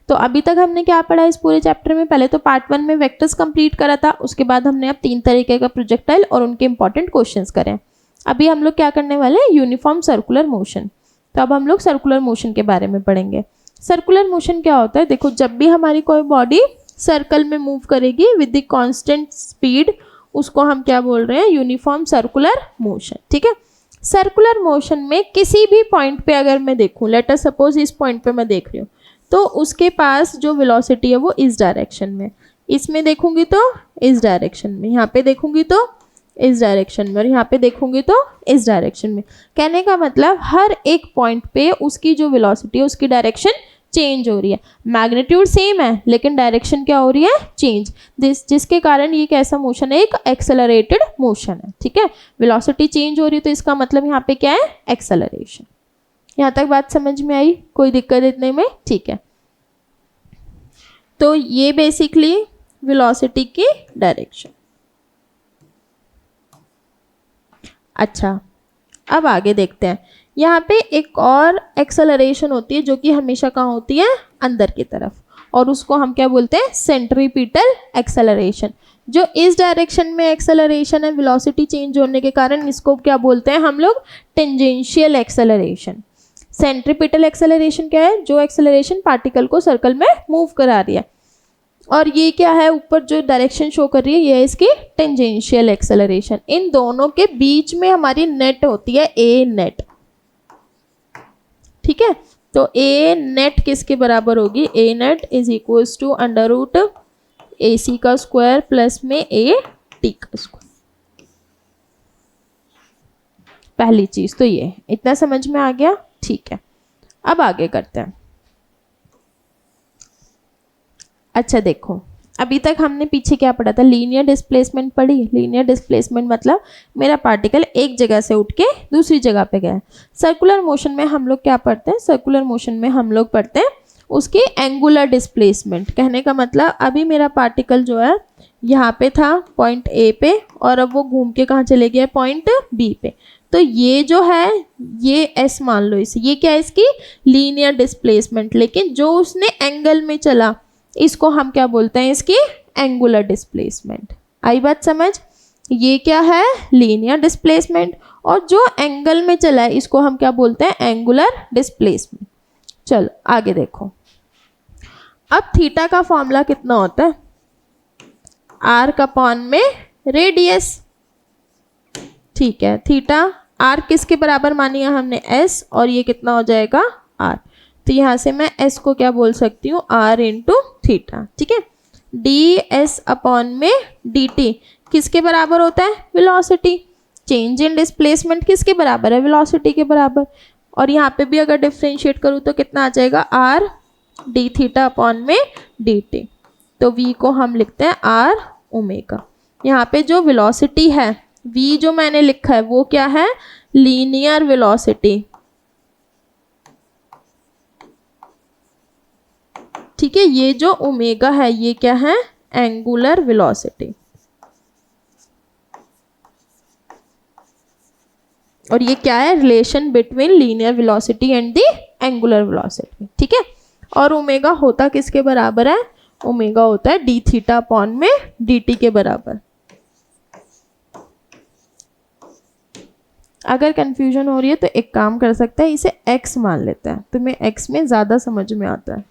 तो अभी तक हमने क्या पढ़ा इस पूरे चैप्टर में, पहले तो पार्ट 1 में वेक्टर्स कंप्लीट करा था, उसके बाद हमने अब 3 तरीके का प्रोजेक्टाइल और उनके इंपॉर्टेंट क्वेश्चंस करें। अभी हम लोग क्या करने वाले हैं यूनिफॉर्म सर्कुलर मोशन। तो अब हम लोग सर्कुलर मोशन के बारे में पढ़ेंगे। सर्कुलर मोशन क्या होता है, देखो जब भी हमारी कोई बॉडी सर्कल में मूव करेगी विद द कांस्टेंट स्पीड, उसको हम क्या बोल रहे हैं यूनिफॉर्म सर्कुलर मोशन, ठीक है। सर्कुलर मोशन में किसी भी पॉइंट पे अगर मैं देखूं, लेट अस सपोज इस पॉइंट पे मैं देख रही हूँ, तो उसके पास जो वेलोसिटी है वो इस डायरेक्शन में, इसमें देखूंगी तो इस डायरेक्शन में, यहाँ पे देखूंगी तो इस डायरेक्शन में, और यहाँ पे देखोगे तो इस डायरेक्शन में। कहने का मतलब हर एक पॉइंट पे उसकी जो वेलोसिटी है उसकी डायरेक्शन चेंज हो रही है। मैग्नीट्यूड सेम है लेकिन डायरेक्शन क्या हो रही है, चेंज, जिसके कारण ये कैसा मोशन है, एक एक्सेलरेटेड मोशन है। ठीक है, वेलोसिटी चेंज हो रही है तो इसका मतलब यहाँ पे क्या है, एक्सेलरेशन। यहाँ तक बात समझ में आई, कोई दिक्कत इतने में? ठीक है, तो ये बेसिकली वेलोसिटी की डायरेक्शन। अच्छा, अब आगे देखते हैं। यहाँ पे एक और एक्सेलरेशन होती है जो कि हमेशा कहाँ होती है, अंदर की तरफ, और उसको हम क्या बोलते हैं, सेंट्रीपिटल एक्सेलरेशन। जो इस डायरेक्शन में एक्सेलरेशन है वेलोसिटी चेंज होने के कारण, इसको क्या बोलते हैं हम लोग, टेंजेंशियल एक्सेलरेशन। सेंट्रीपिटल एक्सेलरेशन क्या है, जो एक्सेलरेशन पार्टिकल को सर्कल में मूव करा रही है, और ये क्या है, ऊपर जो डायरेक्शन शो कर रही है ये है इसकी टेंजेंशियल एक्सेलरेशन। इन दोनों के बीच में हमारी नेट होती है ए नेट। ठीक है, तो ए नेट किसके बराबर होगी, a net is equals to under root a c का स्क्वायर प्लस में ए टी का स्क्वायर। पहली चीज तो ये, इतना समझ में आ गया? ठीक है, अब आगे करते हैं। अच्छा देखो, अभी तक हमने पीछे क्या पढ़ा था, लीनियर डिस्प्लेसमेंट पढ़ी। लीनियर डिस्प्लेसमेंट मतलब मेरा पार्टिकल एक जगह से उठ के दूसरी जगह पे गया है। सर्कुलर मोशन में हम लोग क्या पढ़ते हैं, सर्कुलर मोशन में हम लोग पढ़ते हैं उसकी एंगुलर डिस्प्लेसमेंट। कहने का मतलब अभी मेरा पार्टिकल जो है यहाँ पे था पॉइंट ए पे, और अब वो घूम के कहाँ चले गया, पॉइंट बी पे। तो ये जो है ये एस मान लो इसे, ये क्या है, इसकी लीनियर डिस्प्लेसमेंट। लेकिन जो उसने एंगल में चला इसको हम क्या बोलते हैं, इसकी एंगुलर डिस्प्लेसमेंट। आई बात समझ? ये क्या है, लीनियर डिस्प्लेसमेंट, और जो एंगल में चला है इसको हम क्या बोलते हैं, एंगुलर डिस्प्लेसमेंट। चलो आगे देखो, अब थीटा का फॉर्मूला कितना होता है, आर का अपॉन में रेडियस। ठीक है, थीटा आर किसके बराबर मानी है हमने, एस, और ये कितना हो जाएगा, आर। तो यहाँ से मैं s को क्या बोल सकती हूँ, r इंटू थीटा। ठीक है, डी एस अपॉन में डी टी किसके बराबर होता है, वेलोसिटी। चेंज इन डिस्प्लेसमेंट किसके बराबर है, वेलोसिटी के बराबर। और यहाँ पे भी अगर डिफ्रेंशिएट करूँ तो कितना आ जाएगा, r डी थीटा अपॉन में डी टी। तो v को हम लिखते हैं r ओमेगा। यहाँ पे जो वेलोसिटी है v जो मैंने लिखा है वो क्या है, लीनियर वेलोसिटी। ठीक है, ये जो ओमेगा है ये क्या है, एंगुलर वेलोसिटी। और ये क्या है, relation between linear velocity and the angular velocity. ठीक है, और ओमेगा होता किसके बराबर है, ओमेगा होता है डी थीटा अपॉन में डी टी के बराबर। अगर कंफ्यूजन हो रही है तो एक काम कर सकते हैं, इसे x मान लेते हैं, तुम्हें x में ज़्यादा समझ में आता है।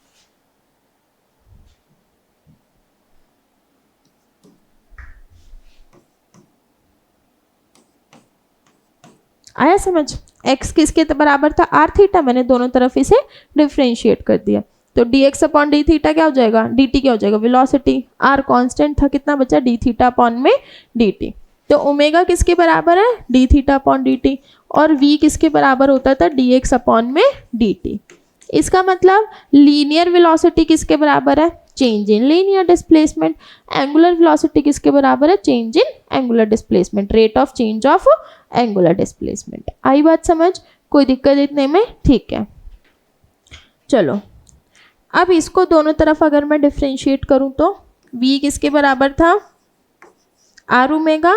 आया समझ? x किसके बराबर था, r थीटा। मैंने दोनों तरफ इसे डिफ्रेंशिएट कर दिया, तो dx अपॉन डी थीटा क्या हो जाएगा, dt क्या हो जाएगा, वेलोसिटी। r कांस्टेंट था, कितना बचा, d थीटा अपॉन में dt। तो ओमेगा किसके बराबर है, d थीटा अपॉन dt, और v किसके बराबर होता था, dx अपॉन में dt। इसका मतलब लीनियर वेलोसिटी किसके बराबर है, change in linear displacement. Angular velocity किसके बराबर है, change in angular displacement, rate of change of angular displacement. आई बात समझ, कोई दिक्कत इतने में? ठीक है, चलो अब इसको दोनों तरफ अगर मैं डिफ्रेंशिएट करूं तो v किसके बराबर था, r ओमेगा,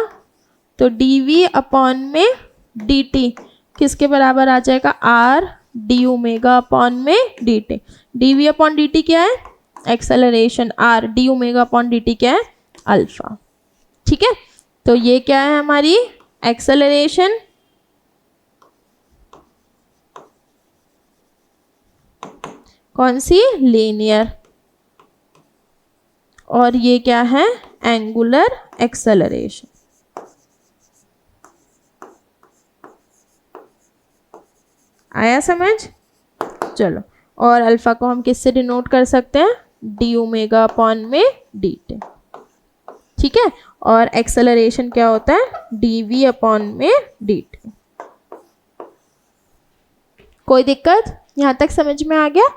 तो dv अपॉन में dt किसके बराबर आ जाएगा, r d ओमेगा अपॉन में dt। dv अपॉन dt क्या है, acceleration, r d omega upon dt क्या है, अल्फा। ठीक है, तो ये क्या है हमारी एक्सेलरेशन, कौन सी, लीनियर, और ये क्या है, एंगुलर एक्सेलरेशन। आया समझ? चलो, और अल्फा को हम किससे डिनोट कर सकते हैं, डी ओमेगा अपॉन में डी टी। ठीक है, और एक्सेलरेशन क्या होता है, dv अपॉन में dt। कोई दिक्कत, यहाँ तक समझ में आ गया?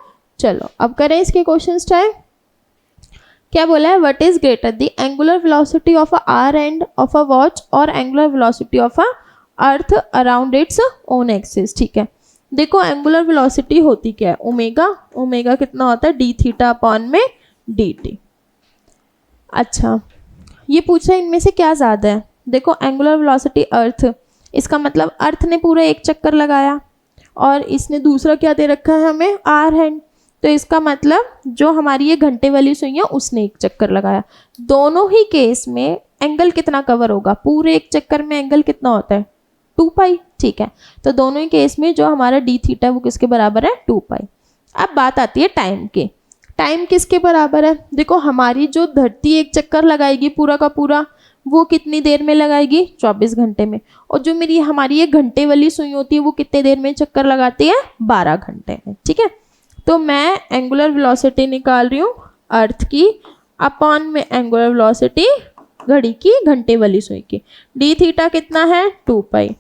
चलो अब करें इसके क्वेश्चन टाइम। क्या बोला है, what is greater the angular velocity of a hour hand of a watch और angular velocity of a earth around its own axis. ठीक है, देखो एंगुलर वेलोसिटी होती क्या है, ओमेगा, ओमेगा कितना होता है, डी थीटा अपॉन में डी टी। अच्छा, ये पूछ रहा है इनमें से क्या ज़्यादा है। देखो एंगुलर वेलोसिटी अर्थ, इसका मतलब अर्थ ने पूरा एक चक्कर लगाया और इसने दूसरा क्या दे रखा है हमें, आर हैंड, तो इसका मतलब जो हमारी ये घंटे वाली सुई है उसने एक चक्कर लगाया। दोनों ही केस में एंगल कितना कवर होगा, पूरे एक चक्कर में एंगल कितना होता है, 2 पाई। ठीक है, तो दोनों ही केस में जो हमारा डी थीटा है वो किसके बराबर है, 2 पाई। अब बात आती है टाइम की, टाइम किसके बराबर है। देखो हमारी जो धरती एक चक्कर लगाएगी पूरा का पूरा, वो कितनी देर में लगाएगी, 24 घंटे में। और जो मेरी हमारी ये घंटे वाली सुई होती है वो कितने देर में चक्कर लगाती है, 12 घंटे में। ठीक है, तो मैं एंगुलर वेलोसिटी निकाल रही हूँ अर्थ की अपॉन में एंगुलर वेलोसिटी घड़ी की घंटे वाली सुई की। डी थीटा कितना है, 2 पाई।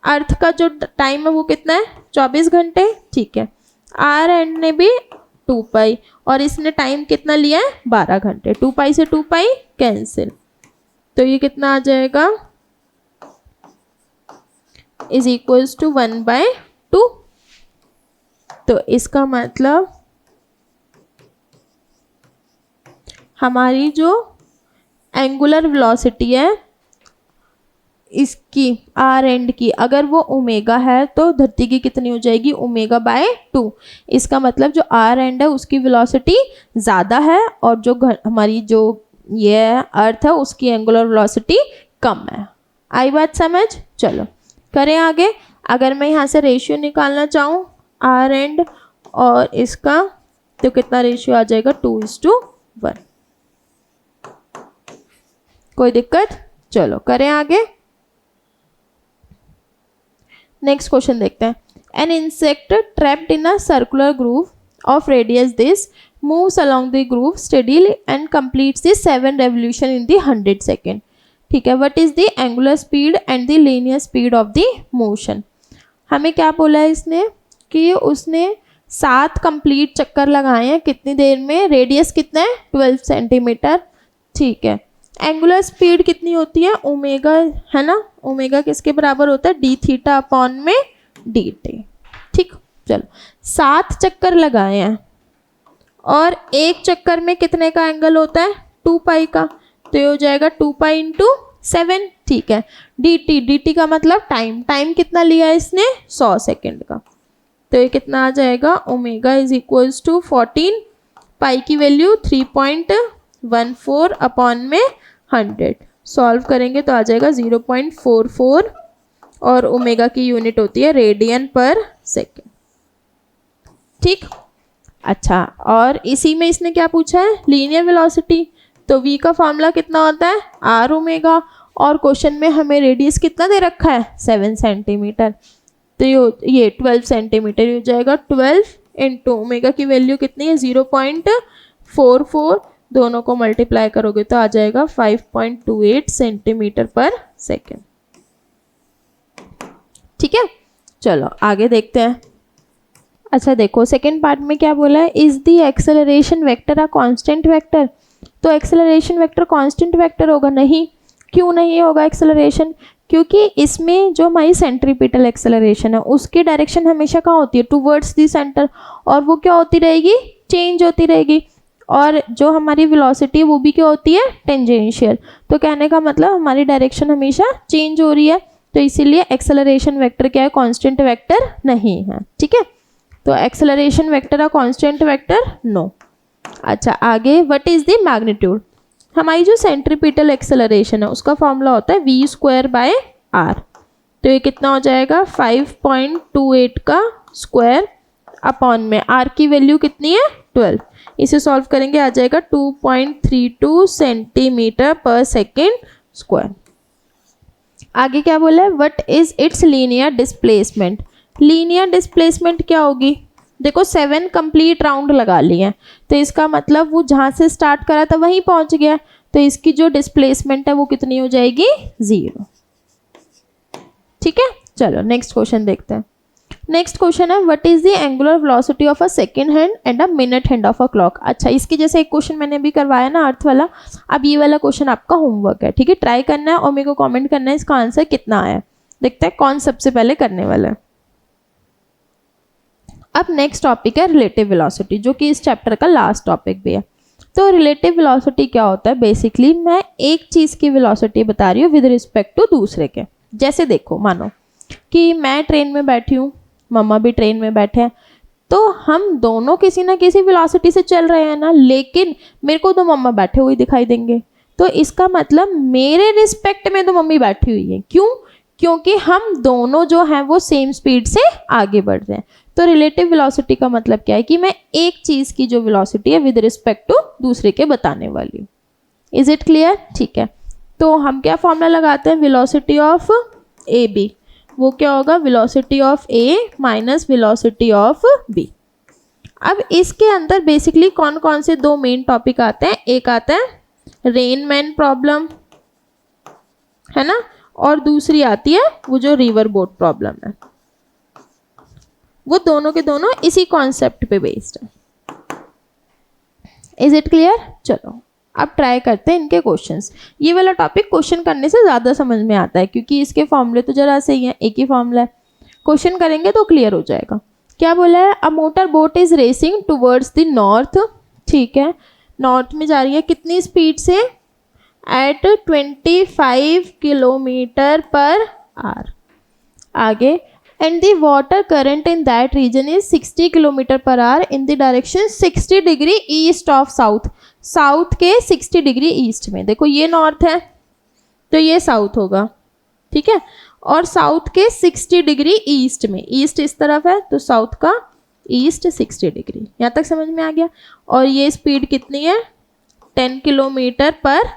अर्थ का जो टाइम है वो कितना है, 24 घंटे। ठीक है, आर एंड ने भी 2 पाई और इसने टाइम कितना लिया है, 12 घंटे। 2 पाई से 2 पाई कैंसिल, तो ये कितना आ जाएगा, इज इक्वल्स टू 1/2। तो इसका मतलब हमारी जो एंगुलर वेलोसिटी है इसकी आर एंड की, अगर वो ओमेगा है तो धरती की कितनी हो जाएगी, ओमेगा/2। इसका मतलब जो आर एंड है उसकी वेलोसिटी ज़्यादा है और जो हमारी जो ये अर्थ है उसकी एंगुलर वेलोसिटी कम है। आई बात समझ? चलो करें आगे। अगर मैं यहाँ से रेशियो निकालना चाहूँ आर एंड और इसका, तो कितना रेशियो आ जाएगा, 2:1। कोई दिक्कत? चलो करें आगे। नेक्स्ट क्वेश्चन देखते हैं। An insect trapped in a circular groove of radius this moves along the groove steadily and completes the 7 revolution in the 100 second. ठीक है, what is the angular speed and the linear speed of the motion? हमें क्या बोला है इसने कि उसने 7 complete चक्कर लगाए हैं कितनी देर में, रेडियस कितना है, 12 सेंटीमीटर। ठीक है, एंगुलर स्पीड कितनी होती है, ओमेगा है ना, ओमेगा किसके बराबर होता है, डी थीटा अपॉन में डी टी। ठीक, चलो 7 चक्कर लगाए हैं और एक चक्कर में कितने का एंगल होता है, 2 पाई का, तो ये हो जाएगा 2 पाई इंटू 7। ठीक है, dt, dt का मतलब टाइम, टाइम कितना लिया है इसने, 100 सेकेंड का, तो ये कितना आ जाएगा, ओमेगा इज इक्वल्स टू 14, पाई की वैल्यू 3.14 अपॉन में 100। सॉल्व करेंगे तो आ जाएगा 0.44 और ओमेगा की यूनिट होती है रेडियन पर सेकेंड। ठीक, अच्छा, और इसी में इसने क्या पूछा है, लीनियर वेलोसिटी, तो v का फॉर्मूला कितना होता है, r ओमेगा, और क्वेश्चन में हमें रेडियस कितना दे रखा है, 7 सेंटीमीटर, तो ये 12 सेंटीमीटर हो जाएगा। 12 इंटू ओमेगा की वैल्यू कितनी है, 0.44, दोनों को मल्टीप्लाई करोगे तो आ जाएगा 5.28 सेंटीमीटर पर सेकेंड। ठीक है, चलो आगे देखते हैं। अच्छा देखो सेकेंड पार्ट में क्या बोला है, is the acceleration vector a constant vector. तो एक्सेलरेशन वेक्टर कांस्टेंट वेक्टर होगा, नहीं, क्यों नहीं होगा एक्सेलरेशन, क्योंकि इसमें जो हमारी सेंट्रीपिटल एक्सेलरेशन है उसकी डायरेक्शन हमेशा कहाँ होती है, टूवर्ड्स द सेंटर, और वो क्या होती रहेगी, चेंज होती रहेगी, और जो हमारी वेलोसिटी है वो भी क्या होती है, टेंजेंशियल। तो कहने का मतलब हमारी डायरेक्शन हमेशा चेंज हो रही है, तो इसीलिए एक्सेलरेशन वेक्टर क्या है, कांस्टेंट वेक्टर नहीं है। ठीक है, तो एक्सेलरेशन वेक्टर आ कांस्टेंट वेक्टर, नो। अच्छा आगे, व्हाट इज द मैग्नीट्यूड। हमारी जो सेंट्रीपिटल एक्सेलरेशन है उसका फॉर्मूला होता है v²/r, तो ये कितना हो जाएगा, 5.28 का स्क्वायर अपॉन में r की वैल्यू कितनी है, 12, इसे सॉल्व करेंगे आ जाएगा 2.32 सेंटीमीटर पर सेकेंड स्क्वायर। आगे क्या बोला है, what is it's linear displacement. Linear displacement क्या होगी, देखो 7 कंप्लीट राउंड लगा लिए हैं, तो इसका मतलब वो जहाँ से स्टार्ट करा था वहीं पहुँच गया, तो इसकी जो डिस्प्लेसमेंट है वो कितनी हो जाएगी, 0। ठीक है, चलो नेक्स्ट क्वेश्चन देखते हैं। नेक्स्ट क्वेश्चन है what is the angular velocity of a second hand and a minute hand of a clock. अच्छा, इसके जैसे एक क्वेश्चन मैंने भी करवाया ना अर्थ वाला, अब ये वाला क्वेश्चन आपका होमवर्क है। ठीक है, ट्राई करना है और मेरे को कमेंट करना है इसका आंसर कितना आया। देखते हैं कौन सबसे पहले करने वाला है। अब नेक्स्ट टॉपिक है रिलेटिव वेलोसिटी, जो कि इस चैप्टर का लास्ट टॉपिक भी है। तो रिलेटिव वेलोसिटी क्या होता है, बेसिकली मैं एक चीज़ की वेलोसिटी बता रही हूँ विद रिस्पेक्ट टू दूसरे के। जैसे देखो, मानो कि मैं ट्रेन में बैठी हूँ, मम्मा भी ट्रेन में बैठे हैं, तो हम दोनों किसी ना किसी वेलोसिटी से चल रहे हैं ना, लेकिन मेरे को तो मम्मा बैठे हुए दिखाई देंगे, तो इसका मतलब मेरे रिस्पेक्ट में तो मम्मी बैठी हुई है। क्यों? क्योंकि हम दोनों जो हैं वो सेम स्पीड से आगे बढ़ रहे हैं। तो रिलेटिव वेलोसिटी का मतलब क्या है कि मैं एक चीज़ की जो वेलोसिटी है विद रिस्पेक्ट टू दूसरे के बताने वाली हूँ। Is it clear? ठीक है, तो हम क्या फॉर्मूला लगाते हैं, वेलोसिटी ऑफ ए बी, वो क्या होगा, velocity of a minus velocity of b. अब इसके अंदर बेसिकली कौन कौन से दो मेन टॉपिक आते हैं, एक आता है रेनमैन प्रॉब्लम, है ना, और दूसरी आती है वो जो रिवर बोट प्रॉब्लम है। वो दोनों के दोनों इसी कॉन्सेप्ट पे बेस्ड है। Is it clear? चलो अब ट्राई करते हैं इनके क्वेश्चंस। ये वाला टॉपिक क्वेश्चन करने से ज़्यादा समझ में आता है, क्योंकि इसके फॉर्मूले तो जरा से ही हैं, एक ही फॉर्मूला है। क्वेश्चन करेंगे तो क्लियर हो जाएगा। क्या बोला है, a motor boat is racing towards the north. ठीक है, नॉर्थ में जा रही है, कितनी स्पीड से, एट 25 किलोमीटर पर आवर। आगे, and the water current in that region is 60 kilometre per our in the direction 60 degree east of south. South के 60 डिग्री ईस्ट में, देखो ये नॉर्थ है तो ये साउथ होगा, ठीक है, और साउथ के 60 डिग्री ईस्ट में, ईस्ट इस तरफ है तो साउथ का ईस्ट 60 डिग्री। यहाँ तक समझ में आ गया? और ये स्पीड कितनी है, 10 किलोमीटर पर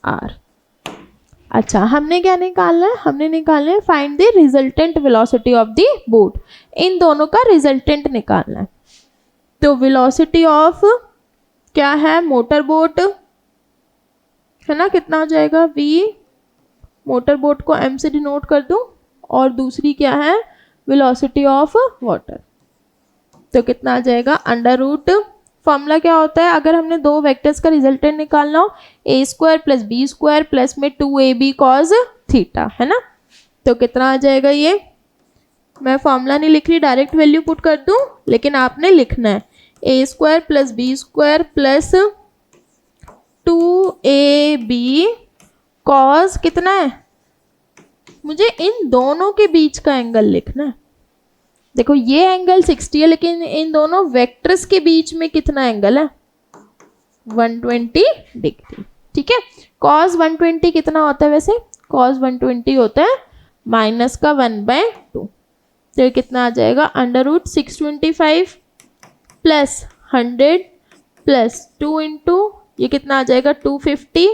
आवर। अच्छा, हमने क्या निकालना है, हमने निकालना है find the resultant velocity of the boat. इन दोनों का रिजल्टेंट निकालना है। तो वेलोसिटी ऑफ क्या है, मोटर बोट है ना, कितना हो जाएगा, v, मोटर बोट को m से डिनोट कर दूं, और दूसरी क्या है, वेलोसिटी ऑफ वाटर, तो कितना आ जाएगा, अंडर रूट। फॉर्मूला क्या होता है, अगर हमने दो वेक्टर्स का रिजल्टेंट निकालना हो, a square plus b square plus में 2ab कॉस थीटा, है ना, तो कितना आ जाएगा ये, मैं फॉर्मूला नहीं लिख रही, डायरेक्ट वैल्यू पुट कर दूं, लेकिन आपने लिखना है a square plus b square plus 2ab cos कितना है, मुझे इन दोनों के बीच का एंगल लिखना है। देखो ये एंगल 60 है, लेकिन इन दोनों वेक्टर्स के बीच में कितना एंगल है, 120 डिग्री। ठीक है, cos 120 कितना होता है वैसे, cos 120 होता है माइनस का 1/2, तो ये कितना आ जाएगा, under root 625 plus 100 plus 2 into ये कितना आ जाएगा 250,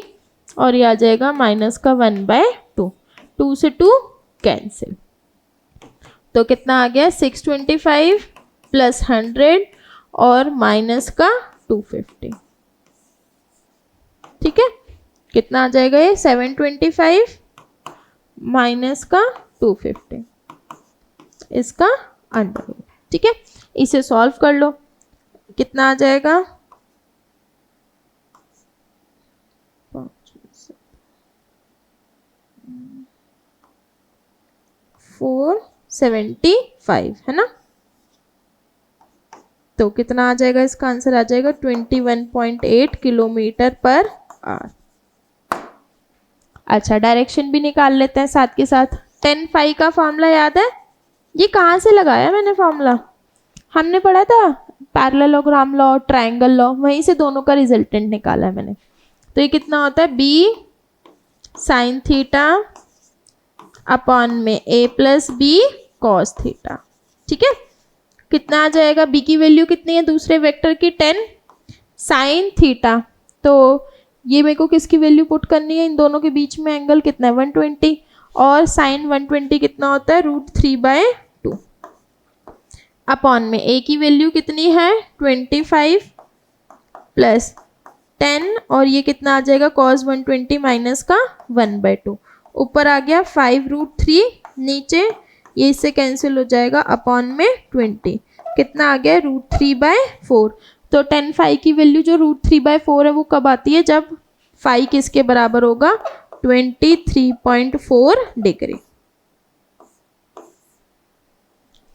और ये आ जाएगा माइनस का 1/2, 2 से 2 कैंसिल, तो कितना आ गया 625 प्लस 100 और माइनस का 250। ठीक है, कितना आ जाएगा ये 725 माइनस का 250, इसका अंडर रूट। ठीक है, इसे सॉल्व कर लो, कितना आ जाएगा 475, है ना, तो कितना आ जाएगा, इसका आंसर आ जाएगा 21.8 किलोमीटर पर आवर। अच्छा, डायरेक्शन भी निकाल लेते हैं साथ के साथ। tan phi का फॉर्मूला याद है, ये कहाँ से लगाया मैंने फॉर्मूला, हमने पढ़ा था पैरेललोग्राम लॉ, ट्रायंगल लॉ, वहीं से दोनों का रिजल्टेंट निकाला है मैंने। तो ये कितना होता है, b साइन थीटा अपॉन में a plus b cos theta. ठीक है, कितना आ जाएगा, b की वैल्यू कितनी है दूसरे वेक्टर की, 10 साइन थीटा, तो ये मेरे को किसकी वैल्यू पुट करनी है, इन दोनों के बीच में एंगल कितना है 120, और साइन 120 कितना होता है √3/2, अपॉन में a की वैल्यू कितनी है 25 प्लस 10 और ये कितना आ जाएगा cos 120 माइनस का 1/2, ऊपर आ गया 5√3, नीचे ये इससे कैंसिल हो जाएगा अपॉन में 20, कितना आ गया √3/4। तो tan phi की वैल्यू जो √3/4 है वो कब आती है, जब phi किसके बराबर होगा 23.4 डिग्री।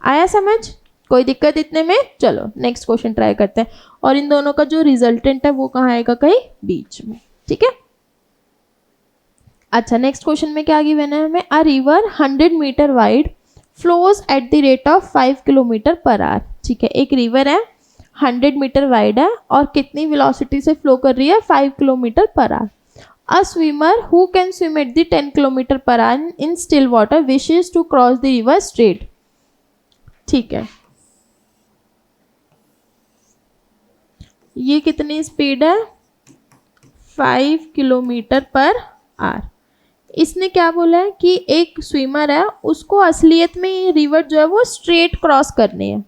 आया समझ, कोई दिक्कत इतने में? चलो नेक्स्ट क्वेश्चन ट्राई करते हैं, और इन दोनों का जो रिजल्टेंट है वो कहाँ आएगा, कहीं बीच में, ठीक है। अच्छा नेक्स्ट क्वेश्चन में क्या गिवन है हमें, a river 100 metre wide flows at the rate of 5 kilometre per hour, ठीक है। एक रिवर है 100 मीटर वाइड है और कितनी वेलोसिटी से फ्लो कर रही है, 5 kilometre per hour. A swimmer who can swim at the 10 kilometre per hour in still water wishes to cross the river straight, ठीक है। ये कितनी स्पीड है, 5 किलोमीटर पर आवर। इसने क्या बोला है कि एक स्विमर है, उसको असलियत में ये रिवर जो है वो स्ट्रेट क्रॉस करनी है,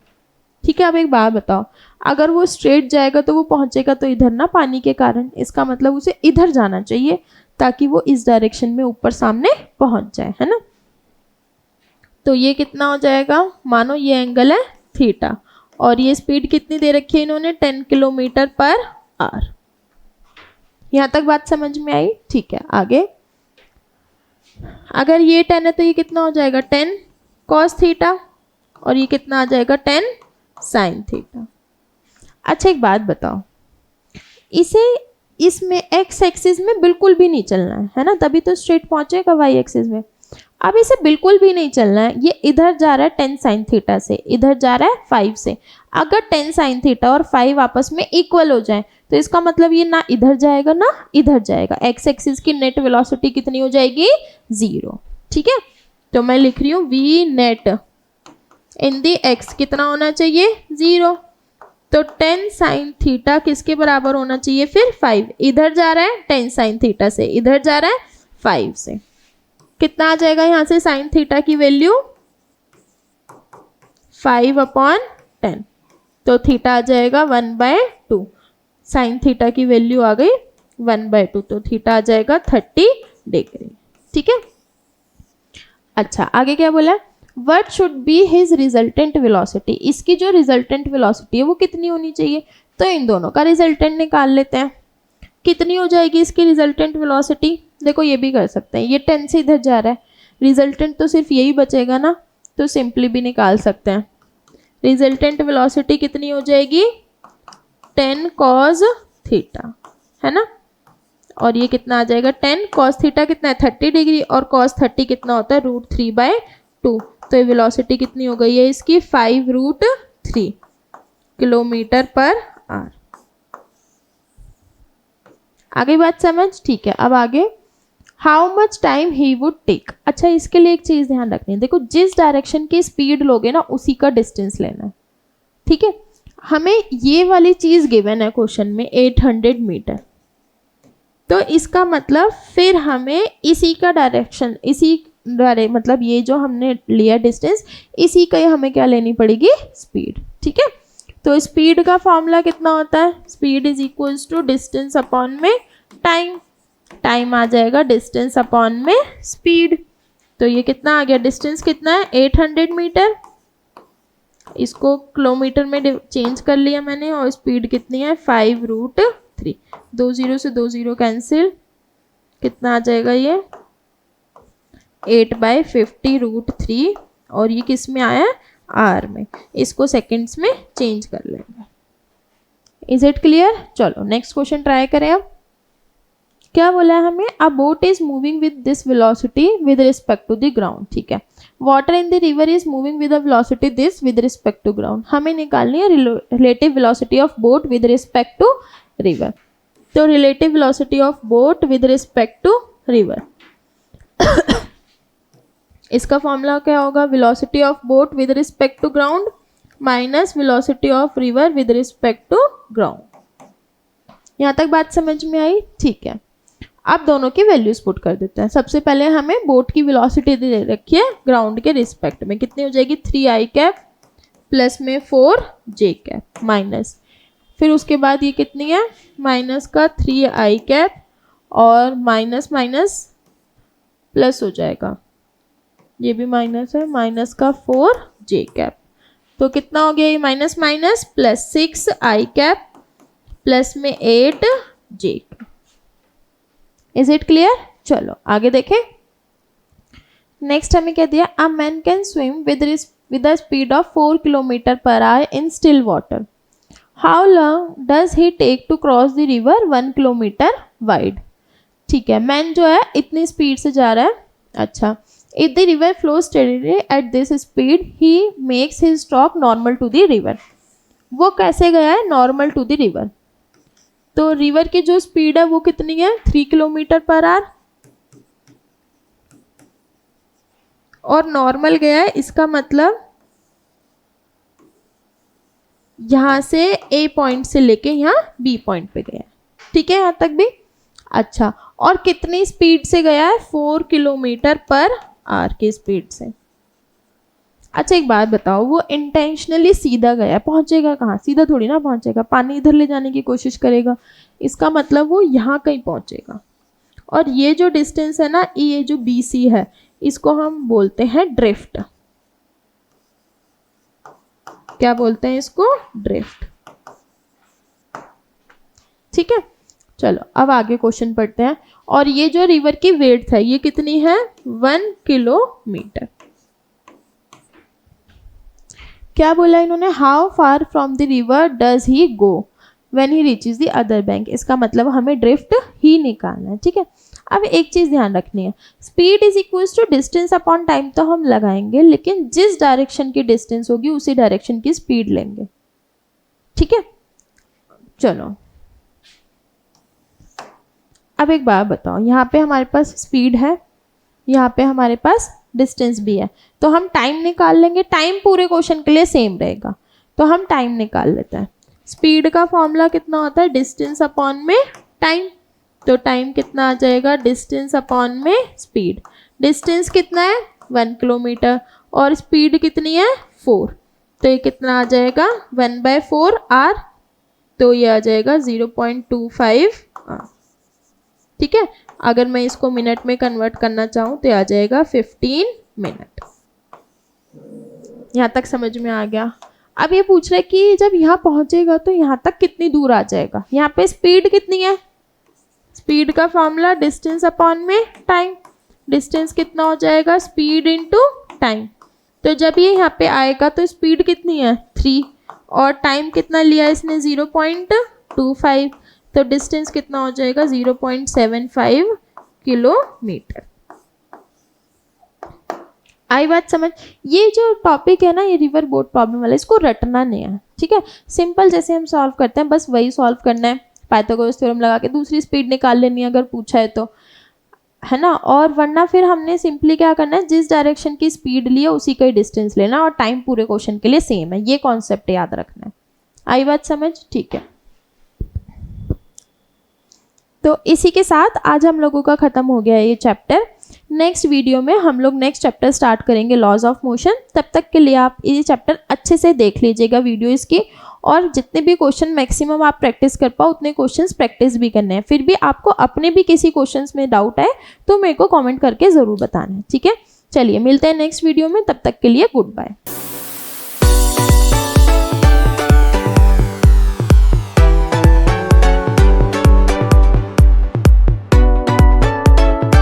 ठीक है। अब एक बात बताओ, अगर वो स्ट्रेट जाएगा तो वो पहुंचेगा तो इधर ना पानी के कारण, इसका मतलब उसे इधर जाना चाहिए ताकि वो इस डायरेक्शन में ऊपर सामने पहुंच जाए, है ना। तो ये कितना हो जाएगा, मानो ये एंगल है थीटा और ये स्पीड कितनी दे रखी है इन्होंने, 10 किलोमीटर पर आवर। यहाँ तक बात समझ में आई, ठीक है। आगे अगर ये 10 है तो ये कितना हो जाएगा 10 cos थीटा और ये कितना आ जाएगा 10 sin थीटा। अच्छा एक बात बताओ, इसे इसमें x एक्सिस में बिल्कुल भी नहीं चलना है ना, तभी तो स्ट्रेट पहुंचेगा y एक्सिस में। अब इसे बिल्कुल भी नहीं चलना है, ये इधर जा रहा है 10 sin थीटा से, इधर जा रहा है 5 से। अगर 10 sin थीटा और 5 आपस में इक्वल हो जाए तो इसका मतलब ये ना इधर जाएगा ना इधर जाएगा, x एक्सिस की नेट वेलोसिटी कितनी हो जाएगी, 0, ठीक है। तो मैं लिख रही हूँ v नेट इन दी x कितना होना चाहिए, 0। तो 10 sin थीटा किसके बराबर होना चाहिए फिर, 5। इधर जा रहा है 10 sin थीटा से, इधर जा रहा है 5 से, कितना आ जाएगा यहाँ से sin थीटा की वैल्यू 5/10, तो थीटा आ जाएगा 1/2, sin थीटा की वैल्यू आ गई 1/2, तो थीटा आ जाएगा 30 डिग्री, ठीक है। अच्छा आगे क्या बोला, what should be his resultant velocity, इसकी जो रिजल्टेंट वेलोसिटी है वो कितनी होनी चाहिए। तो इन दोनों का रिजल्टेंट निकाल लेते हैं, कितनी हो जाएगी इसकी रिजल्टेंट वेलोसिटी। देखो ये भी कर सकते हैं, ये 10 से इधर जा रहा है, रिजल्टेंट तो सिर्फ यही बचेगा ना, तो सिंपली भी निकाल सकते हैं। रिजल्टेंट वेलोसिटी कितनी हो जाएगी 10 cos थीटा, है ना, और ये कितना आ जाएगा 10 cos थीटा कितना है 30 डिग्री, और cos 30 कितना होता है √3/2, तो ये वेलोसिटी कितनी हो गई है इसकी 5√3 किलोमीटर पर आवर। आगे बात समझ, ठीक है। अब आगे how much time he would take. अच्छा इसके लिए एक चीज ध्यान रखनी है, देखो जिस डायरेक्शन की स्पीड लोगे ना उसी का डिस्टेंस लेना है, ठीक है। हमें ये वाली चीज गिवन है क्वेश्चन में 800 मीटर, तो इसका मतलब फिर हमें इसी का डायरेक्शन, मतलब ये जो हमने लिया डिस्टेंस, इसी का ही हमें क्या लेनी पड़ेगी, स्पीड, ठीक है। तो स्पीड का फॉर्मूला कितना होता है, speed is equals to distance upon में टाइम, टाइम आ जाएगा डिस्टेंस अपॉन में स्पीड। तो ये कितना आ गया, डिस्टेंस कितना है 800 मीटर, इसको किलोमीटर में चेंज कर लिया मैंने, और स्पीड कितनी है 5√3, 2 0 से 2 0 कैंसिल, कितना आ जाएगा ये 8/50√3, और ये किस में आया आर में, इसको सेकंड्स में चेंज कर लेंगे। Is it clear. चलो नेक्स्ट क्वेश्चन ट्राई करें। अब क्या बोला है हमें, a boat is moving with this velocity with respect to the ground, ठीक है। Water in the river is moving with a velocity this with respect to ground, हमें निकालनी है relative velocity of boat with respect to river. तो relative velocity of boat with respect to river, इसका formula क्या होगा, velocity of boat with respect to ground minus velocity of river with respect to ground. यहाँ तक बात समझ में आई, ठीक है। अब दोनों की वैल्यूज पुट कर देते हैं। सबसे पहले हमें बोट की वेलोसिटी दे रखी है ग्राउंड के रिस्पेक्ट में, कितनी हो जाएगी 3i कैप प्लस में 4j कैप माइनस फिर उसके बाद ये कितनी है, माइनस का 3i कैप और माइनस माइनस प्लस हो जाएगा, ये भी माइनस है, माइनस का 4j कैप। तो कितना हो गया ये minus minus plus 6i cap plus में 8j। Is it clear? चलो आगे देखें। नेक्स्ट हमें क्या दिया, a man can swim with a speed of 4 kilometre per hour in still water. How long does he take to cross the river 1 kilometre wide. ठीक है, man जो है इतनी स्पीड से जा रहा है। अच्छा, if the river flow steadily at this speed he makes his stroke normal to the river. वो कैसे गया है, नॉर्मल टू द रिवर। तो रिवर की जो स्पीड है वो कितनी है, 3 किलोमीटर पर आवर, और नॉर्मल गया है, इसका मतलब यहां से ए पॉइंट से लेके यहाँ बी पॉइंट पे गया है। ठीक है, यहां तक भी अच्छा। और कितनी स्पीड से गया है, 4 किलोमीटर पर आवर की स्पीड से। अच्छा एक बात बताओ, वो इंटेंशनली सीधा गया, पहुंचेगा कहाँ, सीधा थोड़ी ना पहुंचेगा, पानी इधर ले जाने की कोशिश करेगा, इसका मतलब वो यहाँ कहीं पहुंचेगा। और ये जो डिस्टेंस है ना, ये जो BC है, इसको हम बोलते हैं ड्रिफ्ट। क्या बोलते हैं इसको, ड्रिफ्ट। ठीक है, चलो अब आगे क्वेश्चन पढ़ते हैं। और ये जो रिवर की वेड्थ है ये कितनी है, 1 किलोमीटर। क्या बोला इन्होंने, how far from the river does he go when he reaches the other bank. इसका मतलब हमें ड्रिफ्ट ही निकालना है। ठीक है, अब एक चीज ध्यान रखनी है, speed is equal to distance upon time तो हम लगाएंगे, लेकिन जिस डायरेक्शन की डिस्टेंस होगी उसी डायरेक्शन की स्पीड लेंगे। ठीक है, चलो अब एक बात बताओ, यहाँ पे हमारे पास स्पीड है, यहाँ पे हमारे पास डिस्टेंस भी है, तो हम टाइम निकाल लेंगे। टाइम पूरे क्वेश्चन के लिए सेम रहेगा, तो हम टाइम निकाल लेते हैं। स्पीड का फॉर्मूला कितना होता है, डिस्टेंस अपॉन में टाइम। तो टाइम कितना आ जाएगा, डिस्टेंस अपॉन में स्पीड। डिस्टेंस कितना है, 1 किलोमीटर, और स्पीड कितनी है, 4। तो ये कितना आ जाएगा, 1/4 आर, तो ये आ जाएगा 0.25 आर। ठीक है, अगर मैं इसको मिनट में कन्वर्ट करना चाहूँ तो आ जाएगा 15 मिनट। यहाँ तक समझ में आ गया। अब ये पूछ रहा है कि जब यहाँ पहुँचेगा तो यहाँ तक कितनी दूर आ जाएगा। यहाँ पे स्पीड कितनी है, स्पीड का फॉर्मूला डिस्टेंस अपॉन में टाइम। डिस्टेंस कितना हो जाएगा, स्पीड इनटू टाइम। तो जब ये यहाँ पे आएगा तो स्पीड कितनी है, 3, और टाइम कितना लिया इसने, 0.25। तो डिस्टेंस कितना हो जाएगा, 0.75 किलोमीटर। आई बात समझ। ये जो टॉपिक है ना, ये रिवर बोट प्रॉब्लम वाला, इसको रटना नहीं है। ठीक है, सिंपल जैसे हम सॉल्व करते हैं बस वही सॉल्व करना है। पाइथागोरस थ्योरम लगा के दूसरी स्पीड निकाल लेनी है अगर पूछा है तो, है ना। और वरना फिर हमने सिंपली क्या करना है, जिस डायरेक्शन की स्पीड ली है उसी का ही डिस्टेंस लेना, और टाइम पूरे क्वेश्चन के लिए सेम है। ये कॉन्सेप्ट याद रखना है। आई बात समझ, ठीक है। तो इसी के साथ आज हम लोगों का ख़त्म हो गया है ये चैप्टर। नेक्स्ट वीडियो में हम लोग नेक्स्ट चैप्टर स्टार्ट करेंगे, लॉज ऑफ मोशन। तब तक के लिए आप ये चैप्टर अच्छे से देख लीजिएगा वीडियो इसकी, और जितने भी क्वेश्चन मैक्सिमम आप प्रैक्टिस कर पाओ उतने क्वेश्चंस प्रैक्टिस भी करने हैं। फिर भी आपको अपने भी किसी क्वेश्चंस में डाउट है तो मेरे को कमेंट करके ज़रूर बताना है। ठीक है, चलिए मिलते हैं नेक्स्ट वीडियो में, तब तक के लिए गुड बाय।